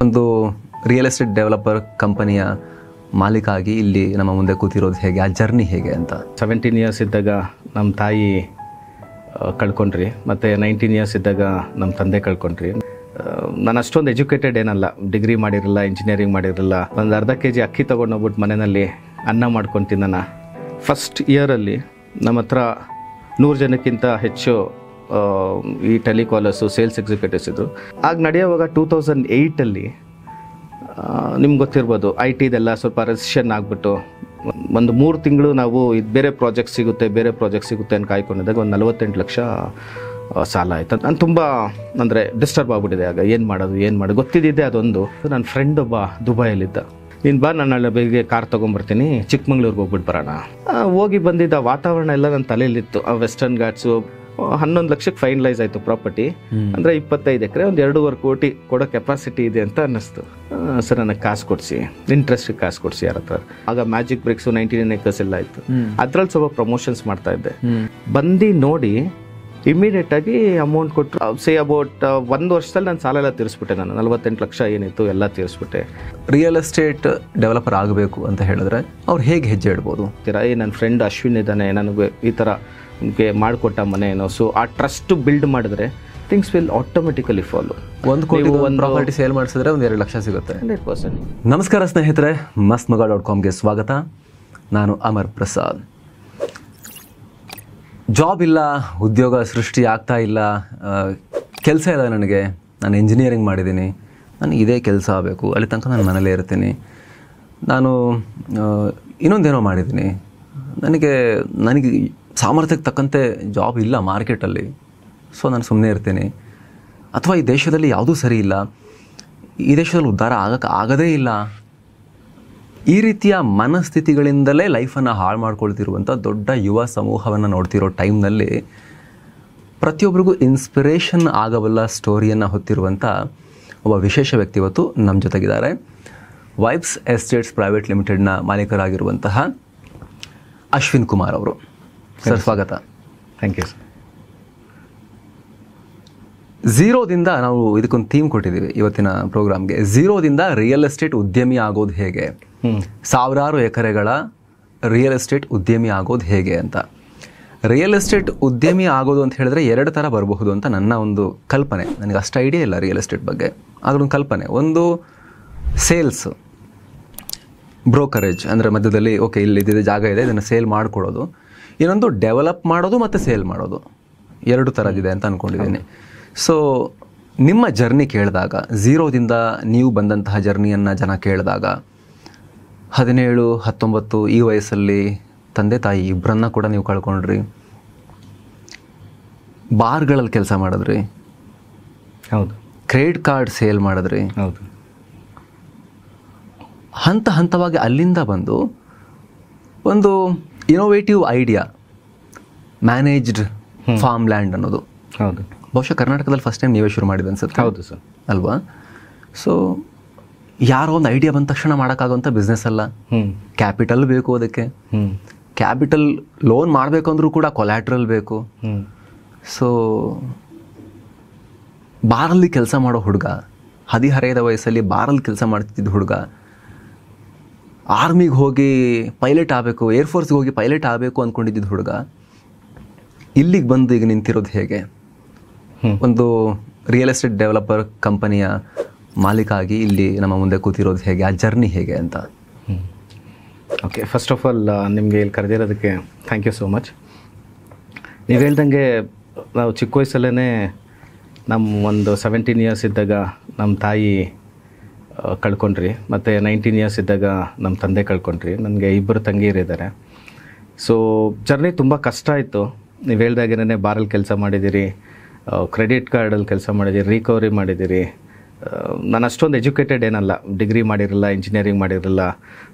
ಒಂದು real estate developer ಕಂಪನಿಯ ಮಾಲೀಕ ಆಗಿ ಇಲ್ಲಿ ನಮ್ಮ ಮುಂದೆ ಕೂತಿರೋದು ಹೇಗೆ, ಆ ಜರ್ನಿ ಹೇಗೆ ಅಂತ? 17 ಇಯರ್ಸ್ ಇದ್ದಾಗ ನಮ್ಮ ತಾಯಿ ಕಳ್ಕೊಂಡ್ರಿ, ಮತ್ತು 19 ಇಯರ್ಸ್ ಇದ್ದಾಗ ನಮ್ಮ ತಂದೆ ಕಳ್ಕೊಂಡ್ರಿ. ನಾನು ಅಷ್ಟೊಂದು ಎಜುಕೇಟೆಡ್ ಏನಲ್ಲ, ಡಿಗ್ರಿ ಮಾಡಿರಲಿಲ್ಲ, ಇಂಜಿನಿಯರಿಂಗ್ ಮಾಡಿರಲಿಲ್ಲ. ಒಂದು ಅರ್ಧ kg ಅಕ್ಕಿ ತೊಗೊಂಡೋಗ್ಬಿಟ್ಟು ಮನೆಯಲ್ಲಿ ಅನ್ನ ಮಾಡ್ಕೊಂಡು ತಿನ್ನೋಣ. ಫಸ್ಟ್ ಇಯರಲ್ಲಿ ನಮ್ಮ ಹತ್ರ 100 ಜನಕ್ಕಿಂತ ಹೆಚ್ಚು ಈ ಟೆಲಿಕಾಲರ್ಸು, ಸೇಲ್ಸ್ ಎಕ್ಸಿಕ್ಯೂಟಿವ್ಸ್ ಇದ್ದರು. ಆಗ ನಡೆಯುವಾಗ 2008 ನಿಮ್ಗೆ ಗೊತ್ತಿರ್ಬೋದು, IT ಸ್ವಲ್ಪ ರೆಸಿಷನ್ ಆಗಿಬಿಟ್ಟು ಒಂದು 3 ತಿಂಗಳು ನಾವು ಇದು ಬೇರೆ ಪ್ರಾಜೆಕ್ಟ್ ಸಿಗುತ್ತೆ ಅಂತ ಕಾಯ್ಕೊಂಡಿದ್ದಾಗ ಒಂದು 48 ಲಕ್ಷ ಸಾಲ ಆಯಿತು. ನಾನು ತುಂಬ ಅಂದರೆ ಡಿಸ್ಟರ್ಬ್ ಆಗಿಬಿಟ್ಟಿದೆ. ಆಗ ಏನು ಮಾಡೋದು ಗೊತ್ತಿದ್ದಿದ್ದೆ ಅದೊಂದು. ನನ್ನ ಫ್ರೆಂಡ್ ಒಬ್ಬ ದುಬೈಯಲ್ಲಿದ್ದ. ನೀನು ಬಾ, ನಾನು ನಾಳೆ ಬೆಳಿಗ್ಗೆ ಕಾರ್ ತೊಗೊಂಬರ್ತೀನಿ, ಚಿಕ್ಕಮಂಗ್ಳೂರಿಗೆ ಹೋಗ್ಬಿಟ್ಟು ಬರೋಣ. ಹೋಗಿ ಬಂದಿದ್ದ ವಾತಾವರಣ ಎಲ್ಲ ನನ್ನ ತಲೆಯಲ್ಲಿತ್ತು. ಆ ವೆಸ್ಟರ್ನ್ ಘಾಟ್ಸು 11 ಲಕ್ಷಕ್ಕೆ ಫೈನಲೈಸ್ ಆಯಿತು ಪ್ರಾಪರ್ಟಿ. ಅಂದರೆ 25 ಎಕರೆ, ಒಂದು 2.5 ಕೋಟಿ ಕೊಡೋ ಕೆಪಾಸಿಟಿ ಇದೆ ಅಂತ ಅನ್ನಿಸ್ತು. ಸರ್ ನನಗೆ ಕಾಸು ಕೊಡಿಸಿ, ಇಂಟ್ರೆಸ್ಟಿಗೆ ಕಾಸು ಕೊಡಿಸಿ ಯಾರ ಹತ್ರ. ಆಗ ಮ್ಯಾಜಿಕ್ ಬ್ರಿಕ್ಸು 99 ಎಕರ್ಸ್ ಎಲ್ಲ ಆಯಿತು. ಅದ್ರಲ್ಲಿ ಸ್ವಲ್ಪ ಪ್ರಮೋಷನ್ಸ್ ಮಾಡ್ತಾ ಇದ್ದೆ. ಬಂದು ನೋಡಿ ಇಮಿಡಿಯೇಟಾಗಿ ಅಮೌಂಟ್ ಕೊಟ್ಟರು. ಅಬೌಟ್ 1 ವರ್ಷದಲ್ಲಿ ನಾನು ಸಾಲ ಎಲ್ಲ ತೀರಿಸ್ಬಿಟ್ಟೆ. ನಾನು 48 ಲಕ್ಷ ಏನಿತ್ತು ಎಲ್ಲ ತೀರಿಸ್ಬಿಟ್ಟೆ. ರಿಯಲ್ ಎಸ್ಟೇಟ್ ಡೆವಲಪರ್ ಆಗಬೇಕು ಅಂತ ಹೇಳಿದ್ರೆ ಅವ್ರು ಹೇಗೆ ಹೆಜ್ಜೆ ಇಡ್ಬೋದು? ನನ್ನ ಫ್ರೆಂಡ್ ಅಶ್ವಿನ್ ಇದ್ದಾನೆ, ನನಗೆ ಈ ಥರ ನಿಮಗೆ ಮಾಡಿಕೊಟ್ಟ ಮನೆ ಏನೋ. ಸೊ ಆ ಟ್ರಸ್ಟ್ ಬಿಲ್ಡ್ ಮಾಡಿದ್ರೆ ಥಿಂಗ್ಸ್ ವಿಲ್ ಆಟೋಮೆಟಿಕಲಿ ಫಾಲೋ. 1 ಕೋಟಿ ಒಂದು ಪ್ರಾಪರ್ಟಿ ಸೇಲ್ ಮಾಡಿಸಿದ್ರೆ ಒಂದು 2 ಲಕ್ಷ ಸಿಗುತ್ತೆ. 100%. ನಮಸ್ಕಾರ ಸ್ನೇಹಿತರೆ, mastmaga.comಗೆ ಸ್ವಾಗತ. ನಾನು ಅಮರ್ ಪ್ರಸಾದ್. ಜಾಬ್ ಇಲ್ಲ, ಉದ್ಯೋಗ ಸೃಷ್ಟಿ ಆಗ್ತಾ ಇಲ್ಲ, ಕೆಲಸ ಇಲ್ಲ ನನಗೆ, ನಾನು ಇಂಜಿನಿಯರಿಂಗ್ ಮಾಡಿದ್ದೀನಿ, ನನಗೆ ಇದೇ ಕೆಲಸ ಆಗಬೇಕು, ಅಲ್ಲಿ ತನಕ ನಾನು ಮನೇಲೇ ಇರ್ತೀನಿ, ನಾನು ಇನ್ನೊಂದೇನೋ ಮಾಡಿದ್ದೀನಿ, ನನಗೆ ಸಾಮರ್ಥ್ಯಕ್ಕೆ ತಕ್ಕಂತೆ ಜಾಬ್ ಇಲ್ಲ ಮಾರ್ಕೆಟಲ್ಲಿ, ಸೊ ನಾನು ಸುಮ್ಮನೆ ಇರ್ತೀನಿ. ಅಥವಾ ಈ ದೇಶದಲ್ಲಿ ಯಾವುದೂ ಸರಿ ಇಲ್ಲ, ಈ ದೇಶದಲ್ಲಿ ಉದ್ಧಾರ ಆಗದೇ ಇಲ್ಲ, ಈ ರೀತಿಯ ಮನಸ್ಥಿತಿಗಳಿಂದಲೇ ಲೈಫನ್ನು ಹಾಳು ಮಾಡ್ಕೊಳ್ತಿರುವಂಥ ದೊಡ್ಡ ಯುವ ಸಮೂಹವನ್ನು ನೋಡ್ತಿರೋ ಟೈಮ್ನಲ್ಲಿ ಪ್ರತಿಯೊಬ್ಬರಿಗೂ ಇನ್ಸ್ಪಿರೇಷನ್ ಆಗಬಲ್ಲ ಸ್ಟೋರಿಯನ್ನು ಹೊತ್ತಿರುವಂಥ ಒಬ್ಬ ವಿಶೇಷ ವ್ಯಕ್ತಿ ಇವತ್ತು ನಮ್ಮ ಜೊತೆಗಿದ್ದಾರೆ. ವೈಬ್ಸ್ ಎಸ್ಟೇಟ್ಸ್ ಪ್ರೈವೇಟ್ ಲಿಮಿಟೆಡ್ನ ಮಾಲೀಕರಾಗಿರುವಂತಹ ಅಶ್ವಿನ್ ಕುಮಾರ್ ಅವರು. ಸರ್ ಸ್ವಾಗತ. Thank you sir. ಝೀರೋದಿಂದ ನಾವು ಇದಕ್ಕೊಂದು ಥೀಮ್ ಕೊಟ್ಟಿದ್ದೀವಿ ಇವತ್ತಿನ ಪ್ರೋಗ್ರಾಮ್ಗೆ. ಝೀರೋದಿಂದ ರಿಯಲ್ ಎಸ್ಟೇಟ್ ಉದ್ಯಮಿ ಆಗೋದು ಹೇಗೆ, ಸಾವಿರಾರು ಎಕರೆಗಳ ರಿಯಲ್ ಎಸ್ಟೇಟ್ ಉದ್ಯಮಿ ಆಗೋದು ಹೇಗೆ ಅಂತ. ರಿಯಲ್ ಎಸ್ಟೇಟ್ ಉದ್ಯಮಿ ಆಗೋದು ಅಂತ ಹೇಳಿದ್ರೆ 2 ಥರ ಬರಬಹುದು ಅಂತ ನನ್ನ ಒಂದು ಕಲ್ಪನೆ. ನನಗೆ ಅಷ್ಟು ಐಡಿಯಾ ಇಲ್ಲ ರಿಯಲ್ ಎಸ್ಟೇಟ್ ಬಗ್ಗೆ, ಅದೊಂದು ಕಲ್ಪನೆ. ಒಂದು ಸೇಲ್ಸ್, ಬ್ರೋಕರೇಜ್, ಅಂದರೆ ಮಧ್ಯದಲ್ಲಿ ಓಕೆ ಇಲ್ಲಿ ಇದ್ದಿದೆ ಜಾಗ ಇದೆ, ಇದನ್ನು ಸೇಲ್ ಮಾಡಿಕೊಡೋದು. ಇನ್ನೊಂದು ಡೆವಲಪ್ ಮಾಡೋದು ಮತ್ತು ಸೇಲ್ ಮಾಡೋದು. 2 ಥರದಿದೆ ಅಂತ ಅಂದ್ಕೊಂಡಿದ್ದೀನಿ. ಸೊ ನಿಮ್ಮ ಜರ್ನಿ ಕೇಳಿದಾಗ, ಝೀರೋದಿಂದ ನೀವು ಬಂದಂತಹ ಜರ್ನಿಯನ್ನು ಜನ ಕೇಳಿದಾಗ, 17, 19 ಈ ವಯಸ್ಸಲ್ಲಿ ತಂದೆ ತಾಯಿ ಇಬ್ಬರನ್ನ ಕೂಡ ನೀವು ಕಳ್ಕೊಂಡ್ರಿ, ಬಾರ್ಗಳಲ್ಲಿ ಕೆಲಸ ಮಾಡಿದ್ರಿ, ಹೌದು, ಕ್ರೆಡಿಟ್ ಕಾರ್ಡ್ ಸೇಲ್ ಮಾಡಿದ್ರಿ, ಹೌದು, ಹಂತವಾಗಿ ಅಲ್ಲಿಂದ ಬಂದು ಒಂದು innovative idea managed farm land ಅನ್ನೋದು. ಹೌದು, ಬಹುಶಃ ಕರ್ನಾಟಕದಲ್ಲಿ ಫಸ್ಟ್ ಟೈಮ್ ನೀವೇ ಶುರು ಮಾಡಿದ್ದು ಅನ್ಸುತ್ತೆ. ಹೌದು ಸರ್, ಅಲ್ವಾ? ಸೊ ಯಾರೋ ಒಂದು ಐಡಿಯಾ ಬಂದ ತಕ್ಷಣ ಮಾಡೋಕ್ಕಾಗೋಂಥ ಬಿಸ್ನೆಸ್ ಅಲ್ಲ. ಕ್ಯಾಪಿಟಲ್ ಬೇಕು, ಅದಕ್ಕೆ ಕ್ಯಾಪಿಟಲ್ ಲೋನ್ ಮಾಡಬೇಕು ಅಂದರೂ ಕೂಡ ಕೊಲ್ಯಾಟ್ರಲ್ ಬೇಕು. ಸೊ ಬಾರಲ್ಲಿ ಕೆಲಸ ಮಾಡೋ ಹುಡುಗ, ಹದಿಹರೆಯದ ವಯಸ್ಸಲ್ಲಿ ಬಾರಲ್ಲಿ ಕೆಲಸ ಮಾಡ್ತಿದ್ದ ಹುಡುಗ, ಆರ್ಮಿಗೆ ಹೋಗಿ ಪೈಲಟ್ ಆಗಬೇಕು, ಏರ್ಫೋರ್ಸ್ಗೆ ಹೋಗಿ ಪೈಲಟ್ ಆಗಬೇಕು ಅಂದ್ಕೊಂಡಿದ್ದ ಹುಡುಗ ಇಲ್ಲಿಗೆ ಬಂದು ಈಗ ನಿಂತಿರೋದು ಹೇಗೆ, ಒಂದು ರಿಯಲ್ ಎಸ್ಟೇಟ್ ಡೆವಲಪರ್ ಕಂಪನಿಯ ಮಾಲೀಕ ಆಗಿ ಇಲ್ಲಿ ನಮ್ಮ ಮುಂದೆ ಕೂತಿರೋದು ಹೇಗೆ, ಆ ಜರ್ನಿ ಹೇಗೆ ಅಂತ. ಓಕೆ, ಫಸ್ಟ್ ಆಫ್ ಆಲ್ ನಿಮಗೆ ಇಲ್ಲಿ ಕರೆದಿರೋದಕ್ಕೆ ಥ್ಯಾಂಕ್ ಯು ಸೋ ಮಚ್. ನೀವು ಹೇಳ್ದಂಗೆ ನಾವು ಚಿಕ್ಕ ವಯಸ್ಸಲ್ಲೇ ನಮ್ಮ ಒಂದು 17 ಇಯರ್ಸ್ ಇದ್ದಾಗ ನಮ್ಮ ತಾಯಿ ಕಳ್ಕೊಂಡ್ರಿ, ಮತ್ತು 19 ಇಯರ್ಸ್ ಇದ್ದಾಗ ನಮ್ಮ ತಂದೆ ಕಳ್ಕೊಂಡ್ರಿ. ನನಗೆ 2 ತಂಗಿಯರಿದ್ದಾರೆ. ಸೊ ಜರ್ನಿ ತುಂಬ ಕಷ್ಟ ಆಯಿತು. ನೀವು ಹೇಳ್ದಾಗೇನೆ ಬಾರಲ್ಲಿ ಕೆಲಸ ಮಾಡಿದ್ದೀರಿ, ಕ್ರೆಡಿಟ್ ಕಾರ್ಡಲ್ಲಿ ಕೆಲಸ ಮಾಡಿದ್ದೀರಿ, ರಿಕವರಿ ಮಾಡಿದ್ದೀರಿ. ನಾನು ಅಷ್ಟೊಂದು ಎಜುಕೇಟೆಡ್ ಏನಲ್ಲ, ಡಿಗ್ರಿ ಮಾಡಿರಲಿಲ್ಲ, ಇಂಜಿನಿಯರಿಂಗ್ ಮಾಡಿರಲಿಲ್ಲ,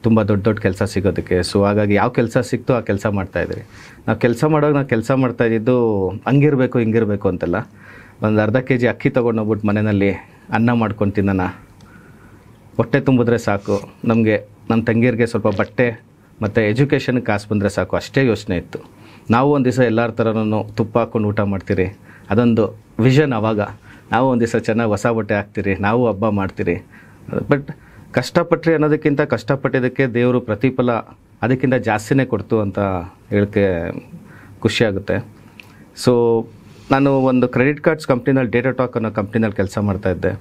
ತುಂಬ ದೊಡ್ಡ ಕೆಲಸ ಸಿಗೋದಕ್ಕೆ. ಸೊ ಹಾಗಾಗಿ ಯಾವ ಕೆಲಸ ಸಿಕ್ತೋ ಆ ಕೆಲಸ ಮಾಡ್ತಾಯಿದ್ರಿ. ನಾವು ಕೆಲಸ ಮಾಡ್ತಾಯಿದ್ದು ಹಂಗಿರಬೇಕು ಹಿಂಗಿರಬೇಕು ಅಂತೆಲ್ಲ. ಒಂದು ಅರ್ಧ kg ಅಕ್ಕಿ ತೊಗೊಂಡೋಗ್ಬಿಟ್ಟು ಮನೆಯಲ್ಲಿ ಅನ್ನ ಮಾಡ್ಕೊಂಡು ತಿನ್ನೋಣ, ಹೊಟ್ಟೆ ತುಂಬಿದ್ರೆ ಸಾಕು, ನಮಗೆ ನಮ್ಮ ತಂಗಿಯರಿಗೆ ಸ್ವಲ್ಪ ಬಟ್ಟೆ ಮತ್ತು ಎಜುಕೇಷನ್ಗೆ ಕಾಸು ಬಂದರೆ ಸಾಕು, ಅಷ್ಟೇ ಯೋಚನೆ ಇತ್ತು. ನಾವು ಒಂದು ದಿವಸ ಎಲ್ಲರ ಥರನೂ ತುಪ್ಪ ಹಾಕ್ಕೊಂಡು ಊಟ ಮಾಡ್ತೀರಿ, ಅದೊಂದು ವಿಷನ್. ಆವಾಗ ನಾವು ಒಂದು ದಿವಸ ಚೆನ್ನಾಗಿ ಹೊಸ ಬಟ್ಟೆ ಹಾಕ್ತೀರಿ, ನಾವು ಹಬ್ಬ ಮಾಡ್ತೀರಿ, ಬಟ್ ಕಷ್ಟಪಟ್ಟರೆ ಅನ್ನೋದಕ್ಕಿಂತ ಕಷ್ಟಪಟ್ಟಿದ್ದಕ್ಕೆ ದೇವರು ಪ್ರತಿಫಲ ಅದಕ್ಕಿಂತ ಜಾಸ್ತಿನೇ ಕೊಡ್ತು ಅಂತ ಹೇಳಕ್ಕೆ ಖುಷಿಯಾಗುತ್ತೆ. ಸೊ ನಾನು ಒಂದು ಕ್ರೆಡಿಟ್ ಕಾರ್ಡ್ಸ್ ಕಂಪ್ನಿನಲ್ಲಿ ಡೇಟಾಟಾಕ್ ಅನ್ನೋ ಕಂಪ್ನಿನಲ್ಲಿ ಕೆಲಸ ಮಾಡ್ತಾಯಿದ್ದೆ.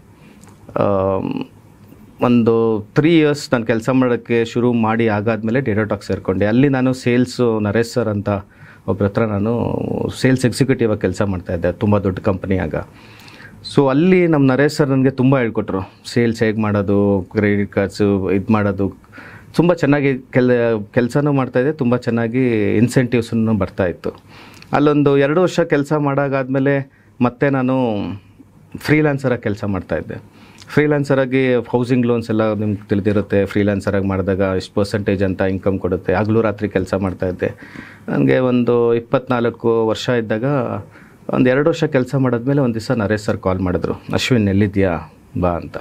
ಒಂದು 3 years ನಾನು ಕೆಲಸ ಮಾಡೋಕ್ಕೆ ಶುರು ಮಾಡಿ ಆಗಾದಮೇಲೆ ಡೇಟಾಟಾಕ್ ಸೇರಿಕೊಂಡೆ. ಅಲ್ಲಿ ನಾನು ಸೇಲ್ಸು ನರೇಶ್ ಸರ್ ಅಂತ ಒಬ್ಬರ ಹತ್ರ ನಾನು ಸೇಲ್ಸ್ ಎಕ್ಸಿಕ್ಯೂಟಿವ್ ಆಗಿ ಕೆಲಸ ಮಾಡ್ತಾಯಿದ್ದೆ, ತುಂಬ ದೊಡ್ಡ ಕಂಪ್ನಿ ಆಗ. ಸೊ ಅಲ್ಲಿ ನಮ್ಮ ನರೇಶ್ ಸರ್ ನನಗೆ ತುಂಬ ಹೇಳ್ಕೊಟ್ರು, ಸೇಲ್ಸ್ ಹೇಗೆ ಮಾಡೋದು, ಕ್ರೆಡಿಟ್ ಕಾರ್ಡ್ಸು ಇದು ಮಾಡೋದು. ತುಂಬ ಚೆನ್ನಾಗಿ ಕೆಲಸನೂ ಮಾಡ್ತಾಯಿದ್ದೆ, ತುಂಬ ಚೆನ್ನಾಗಿ ಇನ್ಸೆಂಟಿವ್ಸನ್ನು ಬರ್ತಾಯಿತ್ತು. ಅಲ್ಲೊಂದು 2 ವರ್ಷ ಕೆಲಸ ಮಾಡಾಗಾದಮೇಲೆ ಮತ್ತೆ ನಾನು ಫ್ರೀಲಾನ್ಸರಾಗಿ ಕೆಲಸ ಮಾಡ್ತಾಯಿದ್ದೆ. ಫ್ರೀಲಾನ್ಸರಾಗಿ ಹೌಸಿಂಗ್ ಲೋನ್ಸ್ ಎಲ್ಲ ನಿಮ್ಗೆ ತಿಳಿದಿರುತ್ತೆ. ಫ್ರೀಲಾನ್ಸರಾಗಿ ಮಾಡಿದಾಗ ಎಷ್ಟು ಪರ್ಸೆಂಟೇಜ್ ಅಂತ ಇನ್ಕಮ್ ಕೊಡುತ್ತೆ. ಹಗಲು ರಾತ್ರಿ ಕೆಲಸ ಮಾಡ್ತಾಯಿದ್ದೆ. ನನಗೆ ಒಂದು 24 ವರ್ಷ ಇದ್ದಾಗ ಒಂದು 2 ವರ್ಷ ಕೆಲಸ ಮಾಡಿದ್ಮೇಲೆ ಒಂದು ದಿವಸ ನರೇಶ್ ಸರ್ ಕಾಲ್ ಮಾಡಿದ್ರು, ಅಶ್ವಿನ್ ಎಲ್ಲಿದೆಯಾ ಬಾ ಅಂತ.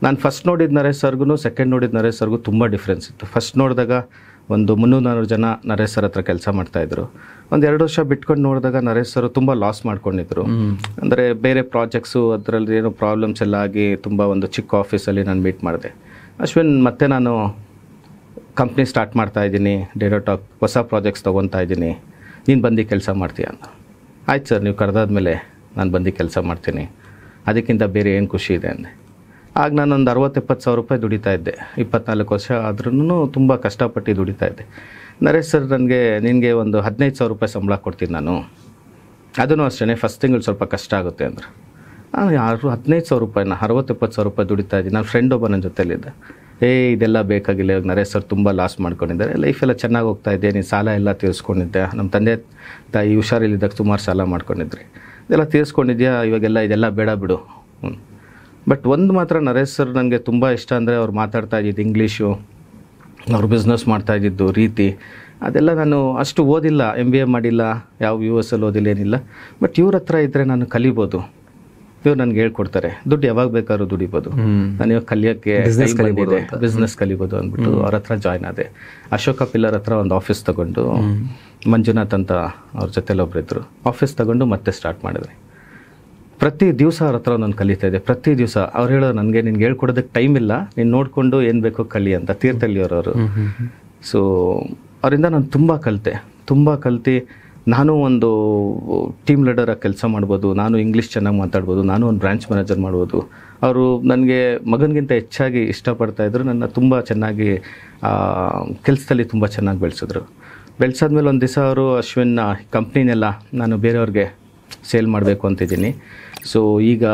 ನಾನು ಫಸ್ಟ್ ನೋಡಿದ ನರೇಶ್ ಸರ್ಗೂ ಸೆಕೆಂಡ್ ನೋಡಿದ ನರೇಶ್ ಸರ್ಗೂ ತುಂಬ ಡಿಫ್ರೆನ್ಸ್ ಇತ್ತು. ಫಸ್ಟ್ ನೋಡಿದಾಗ ಒಂದು 300-400 ಜನ ನರೇಶ್ ಸರ್ ಹತ್ರ ಕೆಲಸ ಮಾಡ್ತಾಯಿದ್ರು. ಒಂದು 2 ವರ್ಷ ಬಿಟ್ಕೊಂಡು ನೋಡಿದಾಗ ನರೇಶ್ ಸರ್ ತುಂಬ ಲಾಸ್ ಮಾಡ್ಕೊಂಡಿದ್ರು. ಅಂದರೆ ಬೇರೆ ಪ್ರಾಜೆಕ್ಟ್ಸು ಅದರಲ್ಲಿ ಏನೋ ಪ್ರಾಬ್ಲಮ್ಸ್ ಎಲ್ಲ ಆಗಿ ತುಂಬ ಒಂದು ಚಿಕ್ಕ ಆಫೀಸಲ್ಲಿ ನಾನು ಮೀಟ್ ಮಾಡಿದೆ. ಅಶ್ವಿನ್ ಮತ್ತೆ ನಾನು ಕಂಪ್ನಿ ಸ್ಟಾರ್ಟ್ ಮಾಡ್ತಾಯಿದ್ದೀನಿ, ಡೇಟಾಟಾಕ್ ಹೊಸ ಪ್ರಾಜೆಕ್ಟ್ಸ್ ತೊಗೊತಾ ಇದ್ದೀನಿ, ನೀನು ಬಂದು ಕೆಲಸ ಮಾಡ್ತೀಯ ಅಂತ. ಆಯ್ತು ಸರ್, ನೀವು ಕರೆದಾದ್ಮೇಲೆ ನಾನು ಬಂದು ಕೆಲಸ ಮಾಡ್ತೀನಿ, ಅದಕ್ಕಿಂತ ಬೇರೆ ಏನು ಖುಷಿ ಇದೆ ಅಂದೆ. ಆಗ ನಾನೊಂದು 60-70 ಸಾವಿರ ರೂಪಾಯಿ ದುಡಿತಾ ಇದ್ದೆ. 24 ವರ್ಷ ಆದ್ರೂ ತುಂಬ ಕಷ್ಟಪಟ್ಟು ದುಡಿತಾ ಇದ್ದೆ. ನರೇಶ್ ಸರ್ ನನಗೆ ನಿನಗೆ ಒಂದು 15 ಸಾವಿರ ರೂಪಾಯಿ ಸಂಬಳ ಕೊಡ್ತೀನಿ ನಾನು, ಅದೂ ಅಷ್ಟೇ ಫಸ್ಟ್ ತಿಂಗಳು ಸ್ವಲ್ಪ ಕಷ್ಟ ಆಗುತ್ತೆ ಅಂದ್ರೆ. ಯಾರು 15 ಸಾವಿರ ರೂಪಾಯಿನ 60-70 ಸಾವಿರ ರೂಪಾಯಿ ದುಡಿತಾ ಇದ್ದೀನಿ. ನನ್ನ ಫ್ರೆಂಡ್ ಒಬ್ಬ ನನ್ನ ಜೊತೆಲಿದ್ದೆ. ಇದೆಲ್ಲ ಬೇಕಾಗಿಲ್ಲ, ಇವಾಗ ನರೇಶ್ ಸರ್ ತುಂಬ ಲಾಸ್ ಮಾಡ್ಕೊಂಡಿದ್ದಾರೆ, ಲೈಫೆಲ್ಲ ಚೆನ್ನಾಗಿ ಹೋಗ್ತಾ ಇದ್ದೆ, ನೀನು ಸಾಲ ಎಲ್ಲ ತೀರಿಸ್ಕೊಂಡಿದ್ದೆ, ನಮ್ಮ ತಂದೆ ತಾಯಿ ಹುಷಾರಿಲ್ಲಿದ್ದಾಗ ಸುಮಾರು ಸಾಲ ಮಾಡ್ಕೊಂಡಿದ್ರಿ, ಇದೆಲ್ಲ ತೀರಿಸ್ಕೊಂಡಿದ್ಯಾ, ಇವಾಗೆಲ್ಲ ಇದೆಲ್ಲ ಬೇಡ ಬಿಡು. ಬಟ್ ಒಂದು ಮಾತ್ರ ನರೇಶ್ ಸರ್ ನನಗೆ ತುಂಬ ಇಷ್ಟ ಅಂದರೆ ಅವ್ರು ಮಾತಾಡ್ತಾ ಇದ್ದಿದ್ದು ಇಂಗ್ಲೀಷು, ಅವ್ರು ಬಿಸ್ನೆಸ್ ಮಾಡ್ತಾಯಿದ್ದು ರೀತಿ, ಅದೆಲ್ಲ ನಾನು ಅಷ್ಟು ಓದಿಲ್ಲ, MBA ಮಾಡಿಲ್ಲ, ಯಾವ US ಅಲ್ಲಿ ಓದಿಲ್ಲ, ಏನಿಲ್ಲ. ಬಟ್ ಇವ್ರ ಹತ್ರ ಇದ್ದರೆ ನಾನು ಕಲಿಬೋದು, ಇವ್ರು ನನಗೆ ಹೇಳ್ಕೊಡ್ತಾರೆ, ದುಡ್ಡು ಯಾವಾಗ ಬೇಕಾದ್ರೂ ದುಡಿಬೋದು, ನಾನು ಇವಾಗ ಕಲಿಯೋಕ್ಕೆ ಬಿಸ್ನೆಸ್ ಕಲಿಬೋದು ಅಂದ್ಬಿಟ್ಟು ಅವ್ರ ಹತ್ರ ಜಾಯ್ನ್ ಆದೆ. ಅಶೋಕ ಪಿಲ್ಲರ್ ಹತ್ರ ಒಂದು ಆಫೀಸ್ ತೊಗೊಂಡು, ಮಂಜುನಾಥ್ ಅಂತ ಅವ್ರ ಜೊತೆಲಿ ಒಬ್ಬರಿದ್ದರು, ಆಫೀಸ್ ತೊಗೊಂಡು ಮತ್ತೆ ಸ್ಟಾರ್ಟ್ ಮಾಡಿದ್ರಿ. ಪ್ರತಿ ದಿವಸ ಅವ್ರ ಹತ್ರ ನಾನು ಕಲಿತಾ ಇದ್ದೆ. ಪ್ರತಿ ದಿವಸ ಅವ್ರು ಹೇಳೋರು, ನನಗೆ ನಿನ್ಗೆ ಹೇಳ್ಕೊಡೋದಕ್ಕೆ ಟೈಮ್ ಇಲ್ಲ, ನೀನು ನೋಡಿಕೊಂಡು ಏನು ಬೇಕೋ ಕಲಿ ಅಂತ. ತೀರ್ಥಹಳ್ಳಿಯವರು. ಸೊ ಅವರಿಂದ ನಾನು ತುಂಬ ಕಲಿತೆ. ನಾನು ಒಂದು ಟೀಮ್ ಲೀಡರಾಗಿ ಕೆಲಸ ಮಾಡ್ಬೋದು, ನಾನು ಇಂಗ್ಲೀಷ್ ಚೆನ್ನಾಗಿ ಮಾತಾಡ್ಬೋದು, ನಾನು ಒಂದು ಬ್ರಾಂಚ್ ಮ್ಯಾನೇಜರ್ ಮಾಡ್ಬೋದು. ಅವರು ನನಗೆ ಮಗನಿಗಿಂತ ಹೆಚ್ಚಾಗಿ ಇಷ್ಟಪಡ್ತಾಯಿದ್ರು, ನನ್ನ ತುಂಬ ಚೆನ್ನಾಗಿ ಕೆಲಸದಲ್ಲಿ ತುಂಬ ಚೆನ್ನಾಗಿ ಬೆಳೆಸಾದ್ಮೇಲೆ ಒಂದು ದಿವಸ ಅವರು, ಅಶ್ವಿನ್ ಕಂಪ್ನಿನೆಲ್ಲ ನಾನು ಬೇರೆಯವ್ರಿಗೆ ಸೇಲ್ ಮಾಡಬೇಕು ಅಂತಿದ್ದೀನಿ, ಸೊ ಈಗ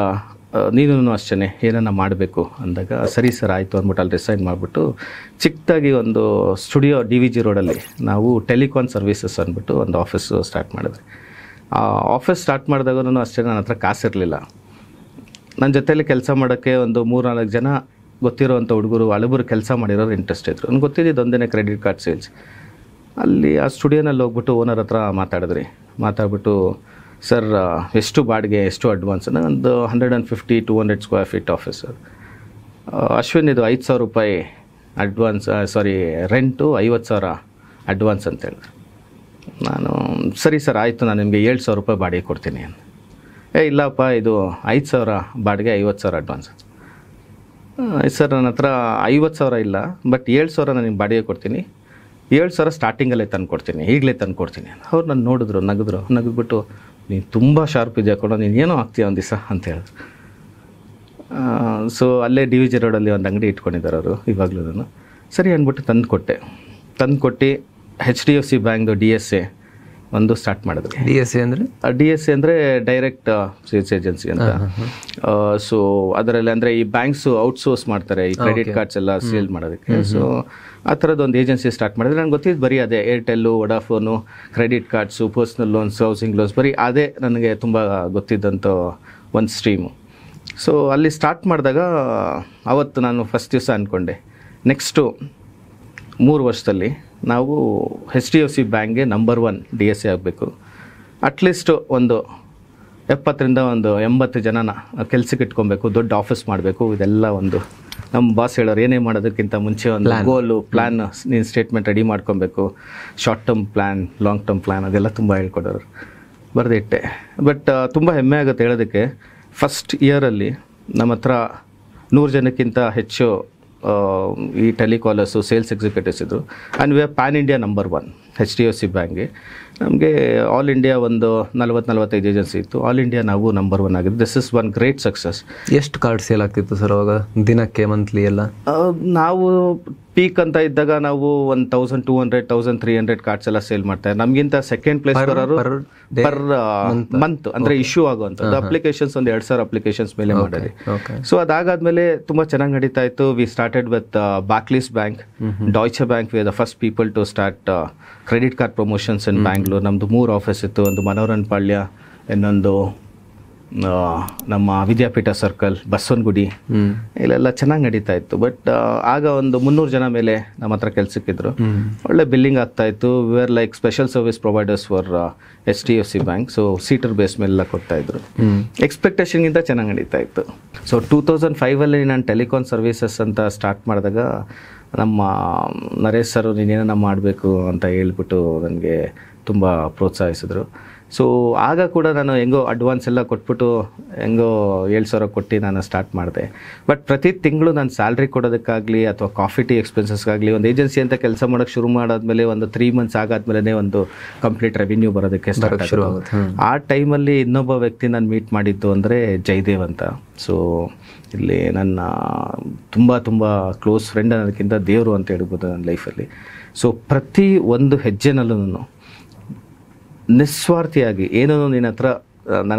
ನೀನು ಅಷ್ಟೇ ಏನನ್ನ ಮಾಡಬೇಕು ಅಂದಾಗ, ಸರಿ ಸರ್ ಆಯಿತು ಅಂದ್ಬಿಟ್ಟು ಅಲ್ಲಿ ರಿಸೈನ್ ಮಾಡಿಬಿಟ್ಟು ಚಿಕ್ಕದಾಗಿ ಒಂದು ಸ್ಟುಡಿಯೋ DVG ರೋಡಲ್ಲಿ ನಾವು ಟೆಲಿಕಾನ್ ಸರ್ವಿಸಸ್ ಅಂದ್ಬಿಟ್ಟು ಒಂದು ಆಫೀಸು ಸ್ಟಾರ್ಟ್ ಮಾಡಿದ್ವಿ. ಆ ಆಫೀಸ್ ಸ್ಟಾರ್ಟ್ ಮಾಡಿದಾಗೂ ಅಷ್ಟೇ ನನ್ನ ಹತ್ರ ಕಾಸಿರಲಿಲ್ಲ. ನನ್ನ ಜೊತೆಯಲ್ಲಿ ಕೆಲಸ ಮಾಡೋಕ್ಕೆ ಒಂದು 3-4 ಜನ ಗೊತ್ತಿರೋವಂಥ ಹುಡುಗರು, ಹಳಬರು ಕೆಲಸ ಮಾಡಿರೋರು ಇಂಟ್ರೆಸ್ಟ್ ಇದ್ರು. ನನಗೆ ಗೊತ್ತಿದ್ದು ಒಂದೇ ಕ್ರೆಡಿಟ್ ಕಾರ್ಡ್ ಸೇಲ್ಸ್. ಅಲ್ಲಿ ಆ ಸ್ಟುಡಿಯೋನಲ್ಲಿ ಹೋಗ್ಬಿಟ್ಟು ಓನರ್ ಹತ್ರ ಮಾತಾಡ್ಬಿಟ್ಟು, ಸರ್ ಎಷ್ಟು ಬಾಡಿಗೆ, ಎಷ್ಟು ಅಡ್ವಾನ್ಸ್? ಒಂದು 150-200 square feet office sir. Ashwin ಇದು 5,000 ರೂಪಾಯಿ ಅಡ್ವಾನ್ಸ್, ರೆಂಟು 50,000 ಅಡ್ವಾನ್ಸ್ ಅಂತ ಹೇಳಿದ್ರು. ನಾನು ಸರಿ ಸರ್ ಆಯಿತು, ನಾನು ನಿಮಗೆ 7,000 ರೂಪಾಯಿ ಬಾಡಿಗೆ ಕೊಡ್ತೀನಿ ಅಂತ. ಇಲ್ಲಪ್ಪ, ಇದು 5,000 ಬಾಡಿಗೆ, 50,000 ಅಡ್ವಾನ್ಸ್. ಸರ್ ನನ್ನ ಹತ್ರ 50,000 ಇಲ್ಲ, ಬಟ್ 7,000 ನಾನು ನಿಮ್ಗೆ ಬಾಡಿಗೆ ಕೊಡ್ತೀನಿ, 7,000 ಸ್ಟಾರ್ಟಿಂಗಲ್ಲೇ ಈಗಲೇ ತಂದು ಕೊಡ್ತೀನಿ. ಅವ್ರು ನಾನು ನಗಿದ್ಬಿಟ್ಟು, ನೀನು ತುಂಬ ಶಾರ್ಪ್ ಇದೆಯಾ ಕೊಡೋ, ನೀನು ಏನೋ ಆಗ್ತೀಯ ಒಂದು ದಿವಸ ಅಂತ ಹೇಳಿದ್ರು. ಸೊ ಅಲ್ಲೇ DVG ರೋಡಲ್ಲಿ ಒಂದು ಅಂಗಡಿ ಇಟ್ಕೊಂಡಿದ್ದಾರೆ ಅವರು ಇವಾಗಲೂ. ಸರಿ ಅಂದ್ಬಿಟ್ಟು ತಂದು ಕೊಟ್ಟು HDFC ಬ್ಯಾಂಕ್ದು DSA ಒಂದು ಸ್ಟಾರ್ಟ್ ಮಾಡಿದ್ರು. DSA ಅಂದರೆ ಡೈರೆಕ್ಟ್ ಸೇಲ್ಸ್ ಏಜೆನ್ಸಿ ಅಂತ. ಸೊ ಅದರಲ್ಲಿ ಅಂದರೆ ಈ ಬ್ಯಾಂಕ್ಸು ಔಟ್ಸೋರ್ಸ್ ಮಾಡ್ತಾರೆ ಈ ಕ್ರೆಡಿಟ್ ಕಾರ್ಡ್ಸ್ ಎಲ್ಲ ಸೇಲ್ ಮಾಡೋದಕ್ಕೆ. ಸೊ ಆ ಥರದ್ದು ಒಂದು ಏಜೆನ್ಸಿ ಸ್ಟಾರ್ಟ್ ಮಾಡಿದ್ರೆ ನನಗೆ ಗೊತ್ತಿದ್ದು ಬರೀ ಅದೇ Airtel, Vodafone, credit cards, personal loans, housing loans, ಬರೀ ಅದೇ ನನಗೆ ತುಂಬ ಗೊತ್ತಿದ್ದಂಥ ಒಂದು ಸ್ಟ್ರೀಮು. ಸೊ ಅಲ್ಲಿ ಸ್ಟಾರ್ಟ್ ಮಾಡಿದಾಗ ಅವತ್ತು ನಾನು ಫಸ್ಟ್ ದಿವಸ ಅಂದ್ಕೊಂಡೆ, ನೆಕ್ಸ್ಟು 3 ವರ್ಷದಲ್ಲಿ ನಾವು HDFC ಬ್ಯಾಂಕ್ಗೆ ನಂಬರ್ 1 DSA ಆಗಬೇಕು. ಅಟ್ಲೀಸ್ಟು ಒಂದು 70-80 ಜನನ ಕೆಲ್ಸಕ್ಕೆ ಇಟ್ಕೊಬೇಕು, ದೊಡ್ಡ ಆಫೀಸ್ ಮಾಡಬೇಕು. ಇದೆಲ್ಲ ಒಂದು ನಮ್ಮ ಬಾಸ್ ಹೇಳೋರು, ಏನೇ ಮಾಡೋದಕ್ಕಿಂತ ಮುಂಚೆ ಒಂದು ಗೋಲು, ಪ್ಲ್ಯಾನ್, ನೀನು ಸ್ಟೇಟ್ಮೆಂಟ್ ರೆಡಿ ಮಾಡ್ಕೊಬೇಕು, short term plan, long term plan, ಅದೆಲ್ಲ ತುಂಬ ಹೇಳ್ಕೊಡೋರು. ಬರೆದಿಟ್ಟೆ. ಬಟ್ ತುಂಬ ಹೆಮ್ಮೆ ಆಗುತ್ತೆ ಹೇಳೋದಕ್ಕೆ, ಫಸ್ಟ್ ಇಯರಲ್ಲಿ ನಮ್ಮ ಹತ್ರ 100 ಜನಕ್ಕಿಂತ ಹೆಚ್ಚು ಈ ಟೆಲಿಕಾಲರ್ಸು ಸೇಲ್ಸ್ ಎಕ್ಸಿಕ್ಯೂಟಿವ್ಸ್ ಇದ್ದರು. And we are PAN India number 1 HDFC ಬ್ಯಾಂಕ್ಗೆ. ನಮಗೆ ಆಲ್ ಇಂಡಿಯಾ ಒಂದು 40-45 ಏಜೆನ್ಸಿ ಇತ್ತು. ಆಲ್ ಇಂಡಿಯಾ ನಾವು ನಂಬರ್ 1 ಆಗಿದ್ದು. This is one great success. ಎಷ್ಟು ಕಾರ್ಡ್ ಸೇಲ್ ಆಗ್ತಿತ್ತು ಸರ್ ಅವಾಗ, ದಿನಕ್ಕೆ, ಮಂತ್ಲಿ ಎಲ್ಲ? ನಾವು ಪೀಕ್ ಅಂತ ಇದ್ದಾಗ ನಾವು 1200 1300 ಕಾರ್ಡ್ಸ್ ಎಲ್ಲ ಸೇಲ್ ಮಾಡ್ತಾರೆ. ನಮಗಿಂತ ಸೆಕೆಂಡ್ ಪ್ಲೇಸ್ ಬರೋರು ಪರ್ ಮಂತ್ ಅಂದರೆ ಇಶ್ಯೂ ಆಗುವಂಥದ್ದು ಅಪ್ಲಿಕೇಶನ್ಸ್ ಒಂದು 2000 ಅಪ್ಲಿಕೇಶನ್ಸ್ ಮೇಲೆ ಮಾಡಿದ್ರಿ. ಸೊ ಅದಾಗಾದ್ಮೇಲೆ ತುಂಬ ಚೆನ್ನಾಗಿ ನಡೀತಾ ಇತ್ತು. We started with Barclays bank, Deutsche bank. We are the first people to start credit card promotions in Bangalore. ನಮ್ಮದು 3 ಆಫೀಸ್ ಇತ್ತು. ಒಂದು ಮನೋರನ್ ಪಾಳ್ಯ, ಇನ್ನೊಂದು ನಮ್ಮ ವಿದ್ಯಾಪೀಠ ಸರ್ಕಲ್, ಬಸವನಗುಡಿ, ಇಲ್ಲೆಲ್ಲ ಚೆನ್ನಾಗಿ ನಡೀತಾ ಇತ್ತು. ಬಟ್ ಆಗ ಒಂದು 300 ಜನ ಮೇಲೆ ನಮ್ಮ ಹತ್ರ ಕೆಲಸಕ್ಕಿದ್ರು. ಒಳ್ಳೆ ಬಿಲ್ಲಿಂಗ್ ಆಗ್ತಾ ಇತ್ತು. We are like special service providers for HDFC bank. So seater base ಮೇಲೆಲ್ಲ ಕೊಡ್ತಾ ಇದ್ರು. ಎಕ್ಸ್ಪೆಕ್ಟೇಷನ್ಗಿಂತ ಚೆನ್ನಾಗಿ ನಡೀತಾ ಇತ್ತು. ಸೊ 2005 ನಾನು ಟೆಲಿಕಾಂ ಸರ್ವಿಸಸ್ ಅಂತ ಸ್ಟಾರ್ಟ್ ಮಾಡಿದಾಗ ನಮ್ಮ ನರೇಶ್ ಸರ್ ನೀನೇನ ಮಾಡಬೇಕು ಅಂತ ಹೇಳ್ಬಿಟ್ಟು ನನಗೆ ತುಂಬ ಪ್ರೋತ್ಸಾಹಿಸಿದ್ರು. ಸೊ ಆಗ ಕೂಡ ನಾನು ಹೆಂಗೋ ಅಡ್ವಾನ್ಸ್ ಎಲ್ಲ ಕೊಟ್ಬಿಟ್ಟು ಹೆಂಗೋ 7,000 ಕೊಟ್ಟು ನಾನು ಸ್ಟಾರ್ಟ್ ಮಾಡಿದೆ. ಬಟ್ ಪ್ರತಿ ತಿಂಗಳು ನಾನು ಸ್ಯಾಲ್ರಿ ಕೊಡೋದಕ್ಕಾಗಲಿ ಅಥವಾ ಕಾಫಿ ಟೀ ಎಕ್ಸ್ಪೆನ್ಸಸ್ಗಾಗಲಿ ಒಂದು ಏಜೆನ್ಸಿ ಅಂತ ಕೆಲಸ ಮಾಡೋಕ್ಕೆ ಶುರು ಮಾಡಾದ್ಮೇಲೆ ಒಂದು 3 ಮಂತ್ಸ್ ಆಗಾದ್ಮೇಲೆ ಒಂದು ಕಂಪ್ಲೀಟ್ ರೆವಿನ್ಯೂ ಬರೋದಕ್ಕೆ ಸ್ಟಾರ್ಟ್ ಶುರು ಆಗುತ್ತೆ. ಆ ಟೈಮಲ್ಲಿ ಇನ್ನೊಬ್ಬ ವ್ಯಕ್ತಿ ನಾನು ಮೀಟ್ ಮಾಡಿದ್ದು ಅಂದರೆ ಜಯದೇವ್ ಅಂತ. ಸೊ ಇಲ್ಲಿ ನನ್ನ ತುಂಬ ಕ್ಲೋಸ್ ಫ್ರೆಂಡ್, ಅನ್ನೋದಕ್ಕಿಂತ ದೇವರು ಅಂತ ಹೇಳ್ಬೋದು ನನ್ನ ಲೈಫಲ್ಲಿ. ಸೊ ಪ್ರತಿ ಒಂದು ಹೆಜ್ಜೆನಲ್ಲೂ ನಿಸ್ವಾರ್ಥಿಯಾಗಿ ಏನೋ ನನ್ನ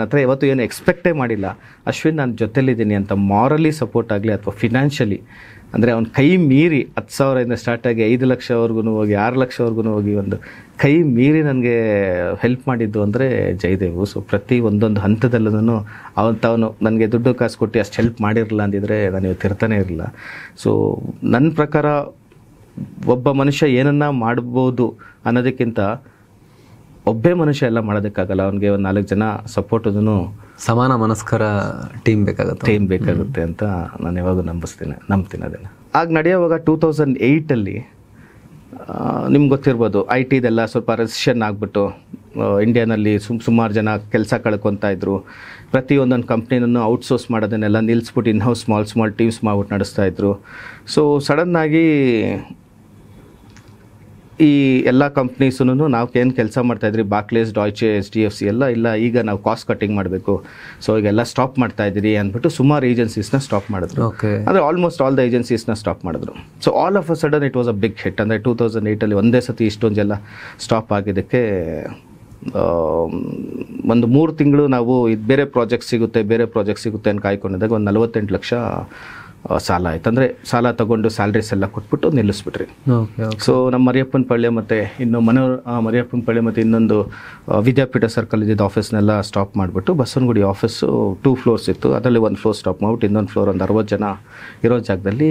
ಹತ್ರ ಯಾವತ್ತೂ ಏನು ಎಕ್ಸ್ಪೆಕ್ಟೇ ಮಾಡಿಲ್ಲ, ಅಶ್ವಿನ್ ನಾನು ಜೊತೆಲಿದ್ದೀನಿ ಅಂತ ಮಾರಲಿ ಸಪೋರ್ಟ್ ಆಗಲಿ ಅಥವಾ ಫಿನಾನ್ಷಿಯಲಿ ಅಂದರೆ ಅವ್ನ ಕೈ ಮೀರಿ 10,000 ಸ್ಟಾರ್ಟ್ ಆಗಿ 5 ಲಕ್ಷವರೆಗೂ ಹೋಗಿ 6 ಲಕ್ಷವರೆಗೂ ಹೋಗಿ ಒಂದು ಕೈ ಮೀರಿ ನನಗೆ ಹೆಲ್ಪ್ ಮಾಡಿದ್ದು ಅಂದರೆ ಜಯದೇವು. ಸೊ ಪ್ರತಿ ಒಂದೊಂದು ಹಂತದಲ್ಲೂ ಅವನು ನನಗೆ ದುಡ್ಡು ಕಾಸು ಕೊಟ್ಟು ಅಷ್ಟು ಹೆಲ್ಪ್ ಮಾಡಿರಲಿಲ್ಲ ಅಂದಿದ್ರೆ ನಾನು ಇವತ್ತು ಇರ್ತಾನೆ ಇರಲಿಲ್ಲ. ಸೊ ನನ್ನ ಪ್ರಕಾರ ಒಬ್ಬ ಮನುಷ್ಯ ಏನನ್ನ ಮಾಡ್ಬೋದು ಅನ್ನೋದಕ್ಕಿಂತ ಒಬ್ಬೇ ಮನುಷ್ಯ ಎಲ್ಲ ಮಾಡೋದಕ್ಕಾಗಲ್ಲ. ಅವನಿಗೆ ಒಂದು 4 ಜನ ಸಪೋರ್ಟ್ ಸಮಾನ ಮನಸ್ಕರ ಟೀಮ್ ಬೇಕಾಗುತ್ತೆ ಅಂತ ನಾನು ಯಾವಾಗ ನಂಬ್ತೀನಿ ಅದನ್ನು. ಆಗ ನಡೆಯುವಾಗ 2008 ನಿಮ್ಗೆ ಗೊತ್ತಿರ್ಬೋದು, IT-ದೆಲ್ಲ ಸ್ವಲ್ಪ ರೆಸಿಷನ್ ಆಗಿಬಿಟ್ಟು ಇಂಡಿಯಾನಲ್ಲಿ ಸುಮಾರು ಜನ ಕೆಲಸ ಕಳ್ಕೊತಾ ಇದ್ರು. ಪ್ರತಿಯೊಂದೊಂದು ಕಂಪ್ನಿನೂ ಔಟ್ಸೋರ್ಸ್ ಮಾಡೋದನ್ನೆಲ್ಲ ನಿಲ್ಲಿಸ್ಬಿಟ್ಟು ಇನ್ಹೌಸ್ ಸ್ಮಾಲ್ ಟೀಮ್ಸ್ ಮಾಡ್ಬಿಟ್ಟು ನಡೆಸ್ತಾ ಇದ್ರು. ಸೊ ಸಡನ್ನಾಗಿ ಈ ಎಲ್ಲ ಕಂಪ್ನೀಸೂ ನಾವು ಏನು ಕೆಲಸ ಮಾಡ್ತಾಯಿದ್ರಿ, ಬಾರ್ಕ್ಲೇಸ್, ಡಾಯ್ಚೆ, HDFC ಇಲ್ಲ ಈಗ ನಾವು ಕಾಸ್ಟ್ ಕಟ್ಟಿಂಗ್ ಮಾಡಬೇಕು, ಸೊ ಈಗೆಲ್ಲ ಸ್ಟಾಪ್ ಮಾಡ್ತಾಯಿದ್ರಿ ಅಂದ್ಬಿಟ್ಟು ಸುಮಾರು ಏಜೆನ್ಸೀಸ್ನ ಸ್ಟಾಪ್ ಮಾಡಿದ್ರು. ಅಂದರೆ ಆಲ್ಮೋಸ್ಟ್ ಆಲ್ ದ ಏಜೆನ್ಸೀಸ್ನ ಸ್ಟಾಪ್ ಮಾಡಿದ್ರು. So all of a sudden it was a big hit. ಅಂದರೆ 2008 ಒಂದೇ ಸತಿ ಇಷ್ಟೊಂದೆಲ್ಲ ಸ್ಟಾಪ್ ಆಗಿದ್ದಕ್ಕೆ ಒಂದು 3 ತಿಂಗಳು ನಾವು ಇದು ಬೇರೆ ಪ್ರಾಜೆಕ್ಟ್ ಸಿಗುತ್ತೆ ಅಂತ ಕಾಯ್ಕೊಂಡಿದ್ದಾಗ ಒಂದು 48 ಲಕ್ಷ ಸಾಲ ಆಯ್ತು. ಅಂದರೆ ಸಾಲ ತಗೊಂಡು ಸ್ಯಾಲ್ರೀಸ್ ಎಲ್ಲ ಕೊಟ್ಬಿಟ್ಟು ನಿಲ್ಲಿಸ್ಬಿಟ್ರಿ. ಸೊ ನಮ್ಮ ಮರಿಯಪ್ಪನ ಪಳ್ಳಿ ಮತ್ತು ಇನ್ನು ಮರಿಯಪ್ಪನ ಪಳ್ಳಿ ಮತ್ತು ಇನ್ನೊಂದು ವಿದ್ಯಾಪೀಠ ಸರ್ಕಲ್ ಇದ್ದಿದ್ದು ಆಫೀಸ್ನೆಲ್ಲ ಸ್ಟಾಪ್ ಮಾಡಿಬಿಟ್ಟು ಬಸವನಗುಡಿ ಆಫೀಸು 2 ಫ್ಲೋರ್ಸ್ ಇತ್ತು, ಅದರಲ್ಲಿ 1 ಫ್ಲೋರ್ ಸ್ಟಾಪ್ ಮಾಡಿಬಿಟ್ಟು ಇನ್ನೊಂದು ಫ್ಲೋರ್ ಒಂದು 60 ಜನ ಇರೋ ಜಾಗದಲ್ಲಿ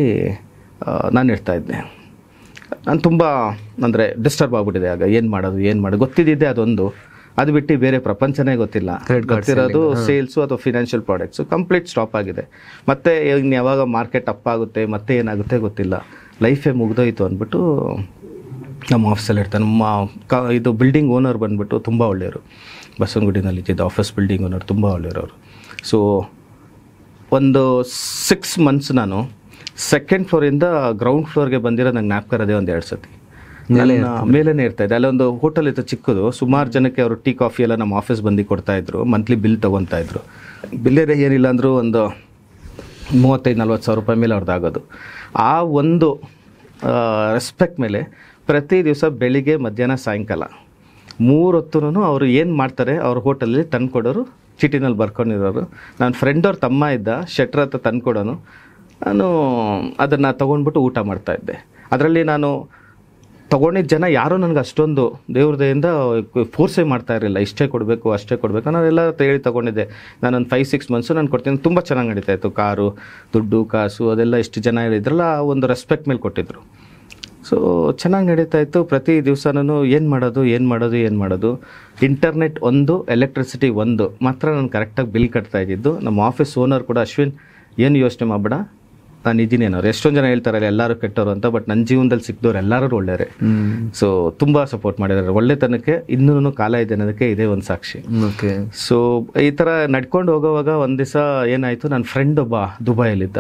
ನಾನು ಇರ್ತಾಯಿದ್ದೆ. ನಾನು ತುಂಬ ಅಂದರೆ ಡಿಸ್ಟರ್ಬ್ ಆಗಿಬಿಟ್ಟಿದೆ. ಆಗ ಏನು ಮಾಡೋದು ಗೊತ್ತಿದ್ದಿದ್ದೆ ಅದೊಂದು, ಅದು ಬಿಟ್ಟು ಬೇರೆ ಪ್ರಪಂಚನೇ ಗೊತ್ತಿಲ್ಲ. ಗೊತ್ತಿರೋದು ಸೇಲ್ಸು ಅಥವಾ ಫಿನಾನ್ಷಿಯಲ್ ಪ್ರಾಡಕ್ಟ್ಸು ಕಂಪ್ಲೀಟ್ ಸ್ಟಾಪ್ ಆಗಿದೆ. ಮತ್ತು ಇನ್ನು ಯಾವಾಗ ಮಾರ್ಕೆಟ್ ಅಪ್ ಆಗುತ್ತೆ ಮತ್ತೆ ಏನಾಗುತ್ತೆ ಗೊತ್ತಿಲ್ಲ, ಲೈಫೇ ಮುಗ್ದೋಯ್ತು ಅಂದ್ಬಿಟ್ಟು ನಮ್ಮ ಆಫೀಸಲ್ಲಿ ಇರ್ತಾರೆ. ನಮ್ಮ ಇದು ಬಿಲ್ಡಿಂಗ್ ಓನರ್ ಬಂದುಬಿಟ್ಟು ತುಂಬ ಒಳ್ಳೆಯವರು, ಬಸವನಗುಡಿನಲ್ಲಿ ಇದ್ದಿದ್ದು ಆಫೀಸ್ ಬಿಲ್ಡಿಂಗ್ ಓನರ್ ತುಂಬ ಒಳ್ಳೆಯವರು. ಸೊ ಒಂದು 6 ಮಂತ್ಸ್ ನಾನು 2nd ಫ್ಲೋರಿಂದ ಗ್ರೌಂಡ್ ಫ್ಲೋರ್ಗೆ ಬಂದಿರೋ ನಂಗೆ ಜ್ಞಾಪಕ ಇರೋದೇ ಒಂದು 2 ಸತಿ. ಮೇಲೇನೆ ಇರ್ತಾಯಿದ್ದೆ. ಅಲ್ಲೊಂದು ಹೋಟೆಲ್ ಇತ್ತು ಚಿಕ್ಕದು, ಸುಮಾರು ಜನಕ್ಕೆ ಅವರು ಟೀ ಕಾಫಿ ಎಲ್ಲ ನಮ್ಮ ಆಫೀಸ್ ಬಂದು ಕೊಡ್ತಾಯಿದ್ರು, ಮಂತ್ಲಿ ಬಿಲ್ ತೊಗೊತಾಯಿದ್ರು. ಬಿಲ್ಲೇರೆ ಏನಿಲ್ಲ ಅಂದರೂ ಒಂದು 35-40 ಸಾವಿರ ರೂಪಾಯಿ ಮೇಲೆ ಅವ್ರದ್ದು ಆಗೋದು. ಆ ಒಂದು ರೆಸ್ಪೆಕ್ಟ್ ಮೇಲೆ ಪ್ರತಿ ದಿವಸ ಬೆಳಿಗ್ಗೆ ಮಧ್ಯಾಹ್ನ ಸಾಯಂಕಾಲ 3 ಹೊತ್ತೂ ಅವರು ಏನು ಮಾಡ್ತಾರೆ ಅವ್ರ ಹೋಟೆಲಲ್ಲಿ ತಂದುಕೊಡೋರು, ಚೀಟಿನಲ್ಲಿ ಬರ್ಕೊಂಡಿರೋರು. ನನ್ನ ಫ್ರೆಂಡ್ ಅವ್ರ ತಮ್ಮ ಇದ್ದ, ಶೆಟ್ರ್ ಹತ್ರ ತಂದುಕೊಡೋನು, ನಾನು ಅದನ್ನು ತೊಗೊಂಡ್ಬಿಟ್ಟು ಊಟ ಮಾಡ್ತಾಯಿದ್ದೆ. ಅದರಲ್ಲಿ ನಾನು ತೊಗೊಂಡಿದ್ದ ಜನ ಯಾರೂ ನನಗೆ ಅಷ್ಟೊಂದು ದೇವ್ರದೆಯಿಂದ ಫೋರ್ಸೇ ಮಾಡ್ತಾ ಇರಲಿಲ್ಲ, ಇಷ್ಟೇ ಕೊಡಬೇಕು ಅಷ್ಟೇ ಕೊಡಬೇಕು. ನಾನೆಲ್ಲ ಹೇಳಿ ತೊಗೊಂಡಿದ್ದೆ. ನಾನೊಂದು 5-6 ಮಂತ್ಸು ನಾನು ಕೊಡ್ತೀನಿ. ತುಂಬ ಚೆನ್ನಾಗಿ ನಡೀತಾ ಇತ್ತು. ಕಾರು, ದುಡ್ಡು, ಕಾಸು ಅದೆಲ್ಲ ಇಷ್ಟು ಜನ ಇದ್ರಲ್ಲ ಒಂದು ರೆಸ್ಪೆಕ್ಟ್ ಮೇಲೆ ಕೊಟ್ಟಿದ್ರು. ಸೊ ಚೆನ್ನಾಗಿ ನಡೀತಾ ಇತ್ತು. ಪ್ರತಿ ದಿವಸನೂ ಏನು ಮಾಡೋದು ಇಂಟರ್ನೆಟ್ ಒಂದು, ಎಲೆಕ್ಟ್ರಿಸಿಟಿ ಒಂದು ಮಾತ್ರ ನಾನು ಕರೆಕ್ಟಾಗಿ ಬಿಲ್ ಕಟ್ತಾ ಇದ್ದಿದ್ದು. ನಮ್ಮ ಆಫೀಸ್ ಓನರ್ ಕೂಡ ಅಶ್ವಿನ್ ಏನು ಯೋಚನೆ ಮಾಡಬೇಡ, ನಾನು ಇದ್ದೀನಿ ಅನ್ನೋರು. ಎಷ್ಟೊಂದು ಜನ ಹೇಳ್ತಾರಲ್ಲ ಎಲ್ಲರೂ ಕೆಟ್ಟವರು ಅಂತ, ಬಟ್ ನನ್ನ ಜೀವನದಲ್ಲಿ ಸಿಕ್ಕಿದವ್ರು ಎಲ್ಲರೂ ಒಳ್ಳೆಯರೆ. ಸೊ ತುಂಬ ಸಪೋರ್ಟ್ ಮಾಡಿದ್ದಾರೆ. ಒಳ್ಳೆತನಕ್ಕೆ ಇನ್ನೂ ಕಾಲ ಇದೆ ಅನ್ನೋದಕ್ಕೆ ಇದೇ ಒಂದು ಸಾಕ್ಷಿ. ಸೊ ಈ ಥರ ನಡ್ಕೊಂಡು ಹೋಗೋವಾಗ ಒಂದು ದಿವಸ ಏನಾಯಿತು, ನನ್ನ ಫ್ರೆಂಡ್ ಒಬ್ಬ ದುಬೈಯಲ್ಲಿದ್ದ.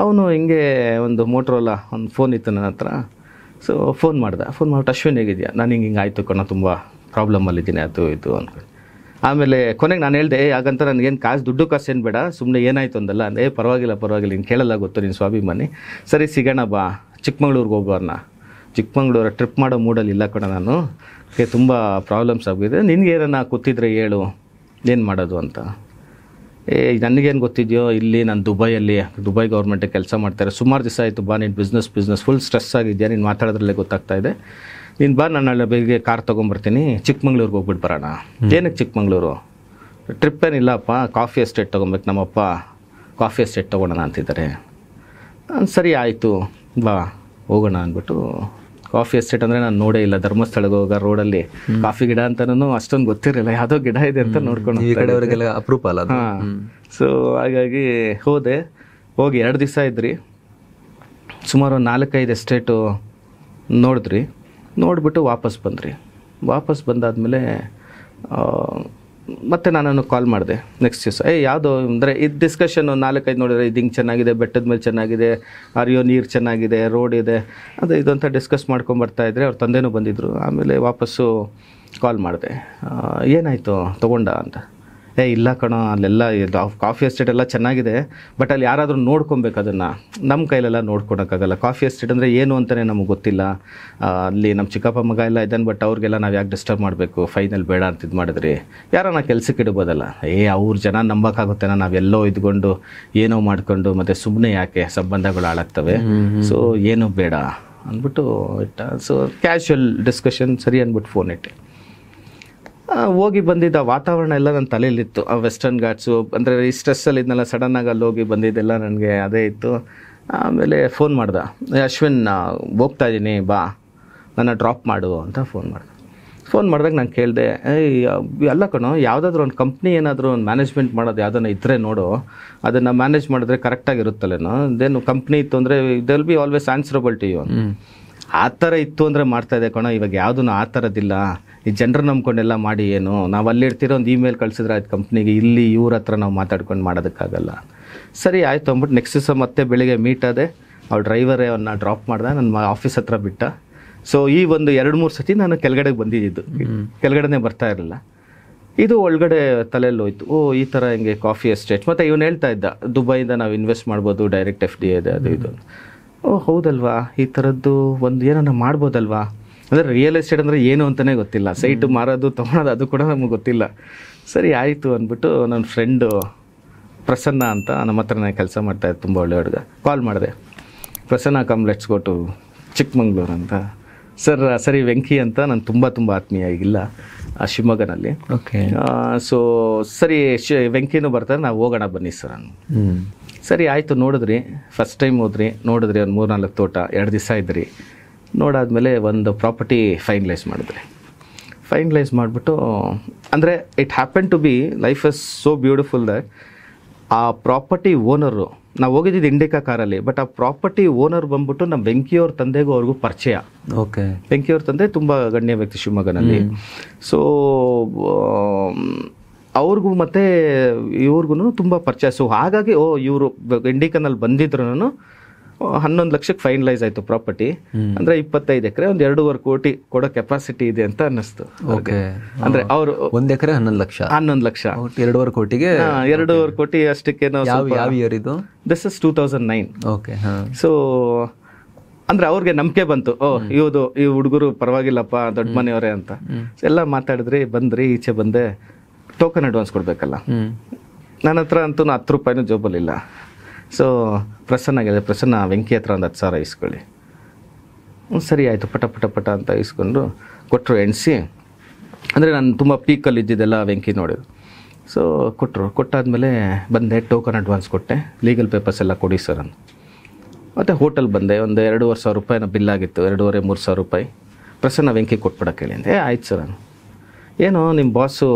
ಅವನು ಹಿಂಗೆ ಒಂದು ಮೋಟ್ರೋಲಾ ಒಂದು ಫೋನ್ ಇತ್ತು ನನ್ನ ಹತ್ರ. ಸೊ ಫೋನ್ ಮಾಡಿಬಿಟ್ಟು ಅಶ್ವಿನ್ ಹೇಗಿದೆಯಾ, ನಾನು ಹಿಂಗೆ ಆಯಿತು ಕಣೋ, ತುಂಬ ಪ್ರಾಬ್ಲಮಲ್ಲಿದ್ದೀನಿ ಅದು ಇದು ಅಂದ್ಕೊಂಡು. ಆಮೇಲೆ ಕೊನೆಗೆ ನಾನು ಹೇಳಿದೆ, ಹಾಗಂತ ನನಗೇನು ದುಡ್ಡು ಕಾಸು ಏನು ಬೇಡ, ಸುಮ್ಮನೆ ಏನಾಯಿತು ಅಂದಲ್ಲ ಅಂದೆ. ಪರವಾಗಿಲ್ಲ ನೀನು ಕೇಳಲ್ಲ, ಗೊತ್ತು ನೀನು ಸ್ವಾಭಿಮಾನಿ, ಸರಿ ಸಿಗೋಣ ಬಾ, ಚಿಕ್ಕಮಂಗ್ಳೂರಿಗೆ ಹೋಗೋಣ. ಚಿಕ್ಕಮಂಗ್ಳೂರು ಟ್ರಿಪ್ ಮಾಡೋ ಮೂಡಲ್ಲಿ ಇಲ್ಲ ಕಣ ನಾನು, ತುಂಬ ಪ್ರಾಬ್ಲಮ್ಸ್ ಆಗಿದೆ, ನಿನಗೆ ಏನನ್ನ ಕೂತಿದ್ರೆ ಹೇಳು ಏನು ಮಾಡೋದು ಅಂತ. ನನಗೇನು ಗೊತ್ತಿದೆಯೋ, ಇಲ್ಲಿ ನಾನು ದುಬೈ ಗೌರ್ಮೆಂಟಿಗೆ ಕೆಲಸ ಮಾಡ್ತಾರೆ, ಸುಮಾರು ದಿವಸ ಆಯಿತು, ಬಾ ನೀನು ಬಿಸ್ನೆಸ್ ಫುಲ್ ಸ್ಟ್ರೆಸ್ ಆಗಿದೆಯಾ, ನೀನು ಮಾತಾಡೋದ್ರಲ್ಲೇ ಗೊತ್ತಾಗ್ತಾ ಇದೆ, ನೀನು ಬಾ, ನಾನು ನಾಳೆ ಬೆಳಿಗ್ಗೆ ಕಾರ್ ತೊಗೊಂಬರ್ತೀನಿ, ಚಿಕ್ಕಮಂಗ್ಳೂರಿಗೆ ಹೋಗ್ಬಿಟ್ಟು ಬರೋಣ. ಏನಕ್ಕೆ ಚಿಕ್ಕಮಂಗ್ಳೂರು? ಟ್ರಿಪ್ ಏನಿಲ್ಲಪ್ಪ, ಕಾಫಿ ಎಸ್ಟೇಟ್ ತೊಗೊಬೇಕು, ನಮ್ಮಪ್ಪ ಕಾಫಿ ಎಸ್ಟೇಟ್ ತೊಗೊಳೋಣ ಅಂತಿದ್ದಾರೆ. ಸರಿ ಆಯಿತು ಬಾ ಹೋಗೋಣ ಅಂದ್ಬಿಟ್ಟು, ಕಾಫಿ ಎಸ್ಟೇಟ್ ಅಂದರೆ ನಾನು ನೋಡೇ ಇಲ್ಲ, ಧರ್ಮಸ್ಥಳಕ್ಕೆ ಹೋಗೋ ರೋಡಲ್ಲಿ ಕಾಫಿ ಗಿಡ ಅಂತನೂ ಅಷ್ಟೊಂದು ಗೊತ್ತಿರಲಿಲ್ಲ, ಯಾವುದೋ ಗಿಡ ಇದೆ ಅಂತ ನೋಡ್ಕೊಂಡು ಈ ಕಡೆಯವರಿಗೆಲ್ಲ ಅಪರೂಪ ಅಲ್ಲ. ಹಾಂ, ಸೊ ಹಾಗಾಗಿ ಹೋದೆ. ಹೋಗಿ 2 ದಿವಸ ಇದ್ರಿ, ಸುಮಾರು 4-5 ಎಸ್ಟೇಟು ನೋಡಿಬಿಟ್ಟು ವಾಪಸ್ ಬಂದಾದಮೇಲೆ ಮತ್ತೆ ನಾನು ಕಾಲ್ ಮಾಡಿದೆ ನೆಕ್ಸ್ಟ್ ದಿವಸ. ಯಾವುದೋ ಅಂದರೆ ಇದು ಡಿಸ್ಕಷನ್ 4-5 ನೋಡಿದ್ರೆ, ಇದು ಹಿಂಗೆ ಚೆನ್ನಾಗಿದೆ, ಬೆಟ್ಟದ ಮೇಲೆ ಚೆನ್ನಾಗಿದೆ, ಹರಿಯೋ ನೀರು ಚೆನ್ನಾಗಿದೆ, ರೋಡ್ ಇದೆ, ಅದು ಇದು ಅಂತ ಡಿಸ್ಕಸ್ ಮಾಡ್ಕೊಂಬರ್ತಾಯಿದ್ರೆ ಅವ್ರ ತಂದೆನೂ ಬಂದಿದ್ದರು. ಆಮೇಲೆ ವಾಪಸ್ಸು ಕಾಲ್ ಮಾಡಿದೆ, ಏನಾಯಿತು ತೊಗೊಂಡ ಅಂತ. ಇಲ್ಲ ಕಣೋ, ಅಲ್ಲೆಲ್ಲ ಕಾಫಿ ಎಸ್ಟೇಟ್ ಎಲ್ಲ ಚೆನ್ನಾಗಿದೆ, ಬಟ್ ಅಲ್ಲಿ ಯಾರಾದರೂ ನೋಡ್ಕೊಬೇಕು, ಅದನ್ನು ನಮ್ಮ ಕೈಲೆಲ್ಲ ನೋಡ್ಕೊಳಕ್ಕಾಗಲ್ಲ. ಕಾಫಿ ಎಸ್ಟೇಟ್ ಅಂದರೆ ಏನು ಅಂತಲೇ ನಮಗೆ ಗೊತ್ತಿಲ್ಲ, ಅಲ್ಲಿ ನಮ್ಮ ಚಿಕ್ಕಪ್ಪ ಮಗ ಎಲ್ಲ ಇದ್ದಾನೆ, ಬಟ್ ಅವ್ರಿಗೆಲ್ಲ ನಾವು ಯಾಕೆ ಡಿಸ್ಟರ್ಬ್ ಮಾಡಬೇಕು, ಫೈನಲ್ ಬೇಡ ಅಂತ ಇದು ಮಾಡಿದ್ರಿ, ಯಾರನ್ನ ಕೆಲಸಕ್ಕೆ ಇಡ್ಬೋದಲ್ಲ. ಅವ್ರ ಜನ ನಂಬಕ್ಕಾಗುತ್ತೇನೋ, ನಾವೆಲ್ಲೋ ಇದ್ಕೊಂಡು ಏನೋ ಮಾಡ್ಕೊಂಡು ಮತ್ತೆ ಸುಮ್ಮನೆ ಯಾಕೆ ಸಂಬಂಧಗಳು ಹಾಳಾಗ್ತವೆ, ಸೊ ಏನು ಬೇಡ ಅಂದ್ಬಿಟ್ಟು ಇಟ್ಟ. ಸೊ ಕ್ಯಾಶುವಲ್ ಡಿಸ್ಕಷನ್ ಸರಿ ಅಂದ್ಬಿಟ್ಟು ಫೋನ್ ಇಟ್ಟೆ. ಹೋಗಿ ಬಂದಿದ್ದ ವಾತಾವರಣ ಎಲ್ಲ ನನ್ನ ತಲೆಯಲ್ಲಿತ್ತು, ಆ ವೆಸ್ಟರ್ನ್ ಘಾಟ್ಸು, ಅಂದರೆ ಈ ಸ್ಟ್ರೆಸ್ಸಲ್ಲಿ ಇದನ್ನೆಲ್ಲ ಸಡನ್ನಾಗಿ ಅಲ್ಲಿ ಹೋಗಿ ಬಂದಿದ್ದೆಲ್ಲ ನನಗೆ ಅದೇ ಇತ್ತು. ಆಮೇಲೆ ಫೋನ್ ಮಾಡ್ದೆ, ಅಶ್ವಿನ್ ಹೋಗ್ತಾ ಇದ್ದೀನಿ ಬಾ, ನನ್ನ ಡ್ರಾಪ್ ಮಾಡು ಅಂತ ಫೋನ್ ಮಾಡಿದಾಗ ನಾನು ಕೇಳಿದೆ, ಅಲ್ಲ ಕಣೋ, ಯಾವುದಾದ್ರೂ ಒಂದು ಕಂಪ್ನಿ ಏನಾದರೂ ಒಂದು ಮ್ಯಾನೇಜ್ಮೆಂಟ್ ಮಾಡೋದು ಯಾವುದನ್ನ ಇದ್ದರೆ ನೋಡು, ಅದನ್ನು ಮ್ಯಾನೇಜ್ ಮಾಡಿದ್ರೆ ಕರೆಕ್ಟಾಗಿರುತ್ತಲ್ಲೇನೋ, ಇದೇನು ಕಂಪ್ನಿ ಇತ್ತು ಅಂದರೆ they will be always answerable to you. ಆ ಥರ ಇತ್ತು ಅಂದರೆ ಮಾಡ್ತಾಯಿದ್ದೆ ಕಣೋ, ಇವಾಗ ಯಾವುದೂ ಆ ಥರದ್ದಿಲ್ಲ, ಈ ಜನರು ನಂಬ್ಕೊಂಡೆಲ್ಲ ಮಾಡಿ ಏನು, ನಾವು ಅಲ್ಲಿರ್ತಿರೋ ಒಂದು ಇಮೇಲ್ ಕಳಿಸಿದ್ರೆ ಆಯ್ತು ಕಂಪ್ನಿಗೆ, ಇಲ್ಲಿ ಇವ್ರ ಹತ್ರ ನಾವು ಮಾತಾಡ್ಕೊಂಡು ಮಾಡೋದಕ್ಕಾಗಲ್ಲ. ಸರಿ ಆಯಿತು ಅಂದ್ಬಿಟ್ಟು ನೆಕ್ಸ್ಟ್ ದಿವಸ ಮತ್ತೆ ಬೆಳಿಗ್ಗೆ ಮೀಟ್ ಆದೆ. ಅವ್ರ ಡ್ರೈವರೇ ಅವನ್ನ ಡ್ರಾಪ್ ಮಾಡ್ದೆ, ನನ್ನ ಆಫೀಸ್ ಹತ್ರ ಬಿಟ್ಟ. ಸೊ ಈ ಒಂದು 2-3 ಸತಿ ನಾನು ಕೆಳಗಡೆಗೆ ಬಂದಿದ್ದು, ಕೆಳಗಡೆನೇ ಬರ್ತಾ ಇರಲಿಲ್ಲ. ಇದು ಒಳಗಡೆ ತಲೆಯಲ್ಲಿ ಹೋಯ್ತು, ಈ ಥರ ಹಿಂಗೆ ಕಾಫಿ ಎಸ್ಟೇಟ್, ಮತ್ತು ಇವನು ಹೇಳ್ತಾ ಇದ್ದ ದುಬೈಯಿಂದ ನಾವು ಇನ್ವೆಸ್ಟ್ ಮಾಡ್ಬೋದು, ಡೈರೆಕ್ಟ್ FDI ಇದೆ, ಅದು ಇದು. ಹೌದಲ್ವಾ, ಈ ಥರದ್ದು ಒಂದು ಏನನ್ನ ಮಾಡ್ಬೋದಲ್ವಾ, ಅಂದರೆ ರಿಯಲ್ ಎಸ್ಟೇಟ್ ಅಂದರೆ ಏನು ಅಂತಲೇ ಗೊತ್ತಿಲ್ಲ, ಸೈಟು ಮಾರೋದು ತೊಗೊಳೋದು ಅದು ಕೂಡ ನಮಗೆ ಗೊತ್ತಿಲ್ಲ. ಸರಿ ಆಯಿತು ಅಂದ್ಬಿಟ್ಟು ನನ್ನ ಫ್ರೆಂಡು ಪ್ರಸನ್ನ ಅಂತ ನಮ್ಮ ಹತ್ರನೇ ಕೆಲಸ ಮಾಡ್ತಾಯಿದ್ದೆ, ತುಂಬ ಒಳ್ಳೆ ಹುಡುಗ, ಕಾಲ್ ಮಾಡಿದೆ, Prasanna come let's go to Chikmagalur ಅಂತ. ಸರಿ ವೆಂಕಿ ಅಂತ ನಾನು ತುಂಬ ಆತ್ಮೀಯ, ಈಗಿಲ್ಲ, ಶಿವಮೊಗ್ಗನಲ್ಲಿ. ಓಕೆ. ಸೊ ಸರಿ ವೆಂಕಿನೂ ಬರ್ತಾರೆ, ನಾವು ಹೋಗೋಣ ಬನ್ನಿ ಸರ್. ಸರಿ ಆಯಿತು, ಫಸ್ಟ್ ಟೈಮ್ ನೋಡಿದ್ರಿ ಒಂದು 3-4 ತೋಟ, 2 ದಿವಸ ಇದ್ರಿ. ನೋಡಾದ್ಮೇಲೆ ಒಂದು ಪ್ರಾಪರ್ಟಿ ಫೈನಲೈಸ್ ಮಾಡಿಬಿಟ್ಟು, ಅಂದರೆ it happen to be life is so beautiful that ಆ ಪ್ರಾಪರ್ಟಿ ಓನರು, ನಾವು ಹೋಗಿದ್ದು ಇಂಡಿಕಾ ಕಾರಲ್ಲಿ, ಬಟ್ ಆ ಪ್ರಾಪರ್ಟಿ ಓನರ್ ಬಂದ್ಬಿಟ್ಟು ನಮ್ಮ ಬೆಂಕಿಯವ್ರ ತಂದೆಗೂ ಅವ್ರಿಗೂ ಪರಿಚಯ. ಓಕೆ. ಬೆಂಕಿಯವ್ರ ತಂದೆ ತುಂಬ ಗಣ್ಯ ವ್ಯಕ್ತಿ ಶಿವಮೊಗ್ಗನಲ್ಲಿ. ಸೊ ಅವ್ರಿಗೂ ಮತ್ತು ಇವ್ರಿಗೂ ತುಂಬ ಪರಿಚಯ. ಸೊ ಹಾಗಾಗಿ ಇವರು ಇಂಡಿಕಾನಲ್ಲಿ ಬಂದಿದ್ರು 11 ಲಕ್ಷಕ್ಕೆ ಫೈನಲೈಸ್ ಆಯಿತು ಪ್ರಾಪರ್ಟಿ. ಅಂದರೆ 25 ಎಕರೆ, ಒಂದು 2.5 ಕೋಟಿ ಕೊಡೋ ಕೆಪಾಸಿಟಿ ಇದೆ ಅಂತ ಅನ್ನಿಸ್ತು. ಓಕೆ. ಅಂದರೆ ಅವರು 1 ಎಕರೆ 11 ಲಕ್ಷ, 2.5 ಕೋಟಿಗೆ 2.5 ಕೋಟಿ ಅಷ್ಟಕ್ಕೆ. ಯಾವ ಇಯರ್ ಇದು? This is 2009. ಓಕೆ. ಸೊ ಅಂದರೆ ಅವ್ರಿಗೆ ನಂಬಿಕೆ ಬಂತು, ಈ ಹುಡುಗರು ಪರವಾಗಿಲ್ಲಪ್ಪ, ದೊಡ್ಡ ಮನೆಯವರೇ ಅಂತ. ಎಲ್ಲ ಮಾತಾಡಿದ್ರಿ, ಬಂದ್ರಿ, ಈಚೆ ಬಂದೆ. ಟೋಕನ್ ಅಡ್ವಾನ್ಸ್ ಕೊಡಬೇಕಲ್ಲ, ನನ್ನ ಹತ್ರ ಅಂತೂ 10 ರೂಪಾಯಿನೂ ಜೋಬಲ್ಲಿಲ್ಲ. ಸೊ ಪ್ರಸನ್ನ ವೆಂಕಿ ಹತ್ರ ಒಂದು 10,000 ಇಸ್ಕೊಳ್ಳಿ. ಸರಿ ಆಯಿತು, ಪಟ ಅಂತ ಇಸ್ಕೊಂಡು ಕೊಟ್ಟರು, ಎಣಿಸಿ. ಅಂದರೆ ನಾನು ತುಂಬ ಪೀಕಲ್ಲಿ ಇದ್ದಿದ್ದೆಲ್ಲ ವೆಂಕಿ ನೋಡಿದ್ರು. ಸೊ ಕೊಟ್ಟಾದಮೇಲೆ ಬಂದೆ, ಟೋಕನ್ ಅಡ್ವಾನ್ಸ್ ಕೊಟ್ಟೆ, ಲೀಗಲ್ ಪೇಪರ್ಸ್ ಎಲ್ಲ ಕೊಡಿ ಸರ್ ಅಂತ. ಮತ್ತು ಹೋಟೆಲ್ ಬಂದೆ, ಒಂದು 2,500 ರೂಪಾಯಿನ ಬಿಲ್ ಆಗಿತ್ತು, 2,500-3,000 ರೂಪಾಯಿ. ಪ್ರಸನ್ನ ವೆಂಕಿ ಕೊಟ್ಬಿಡಕ್ಕೆ ಹೇಳಿದೆ. ಆಯ್ತು ಸರ್. ಏನೋ ನಿಮ್ಮ ಬಾಸು,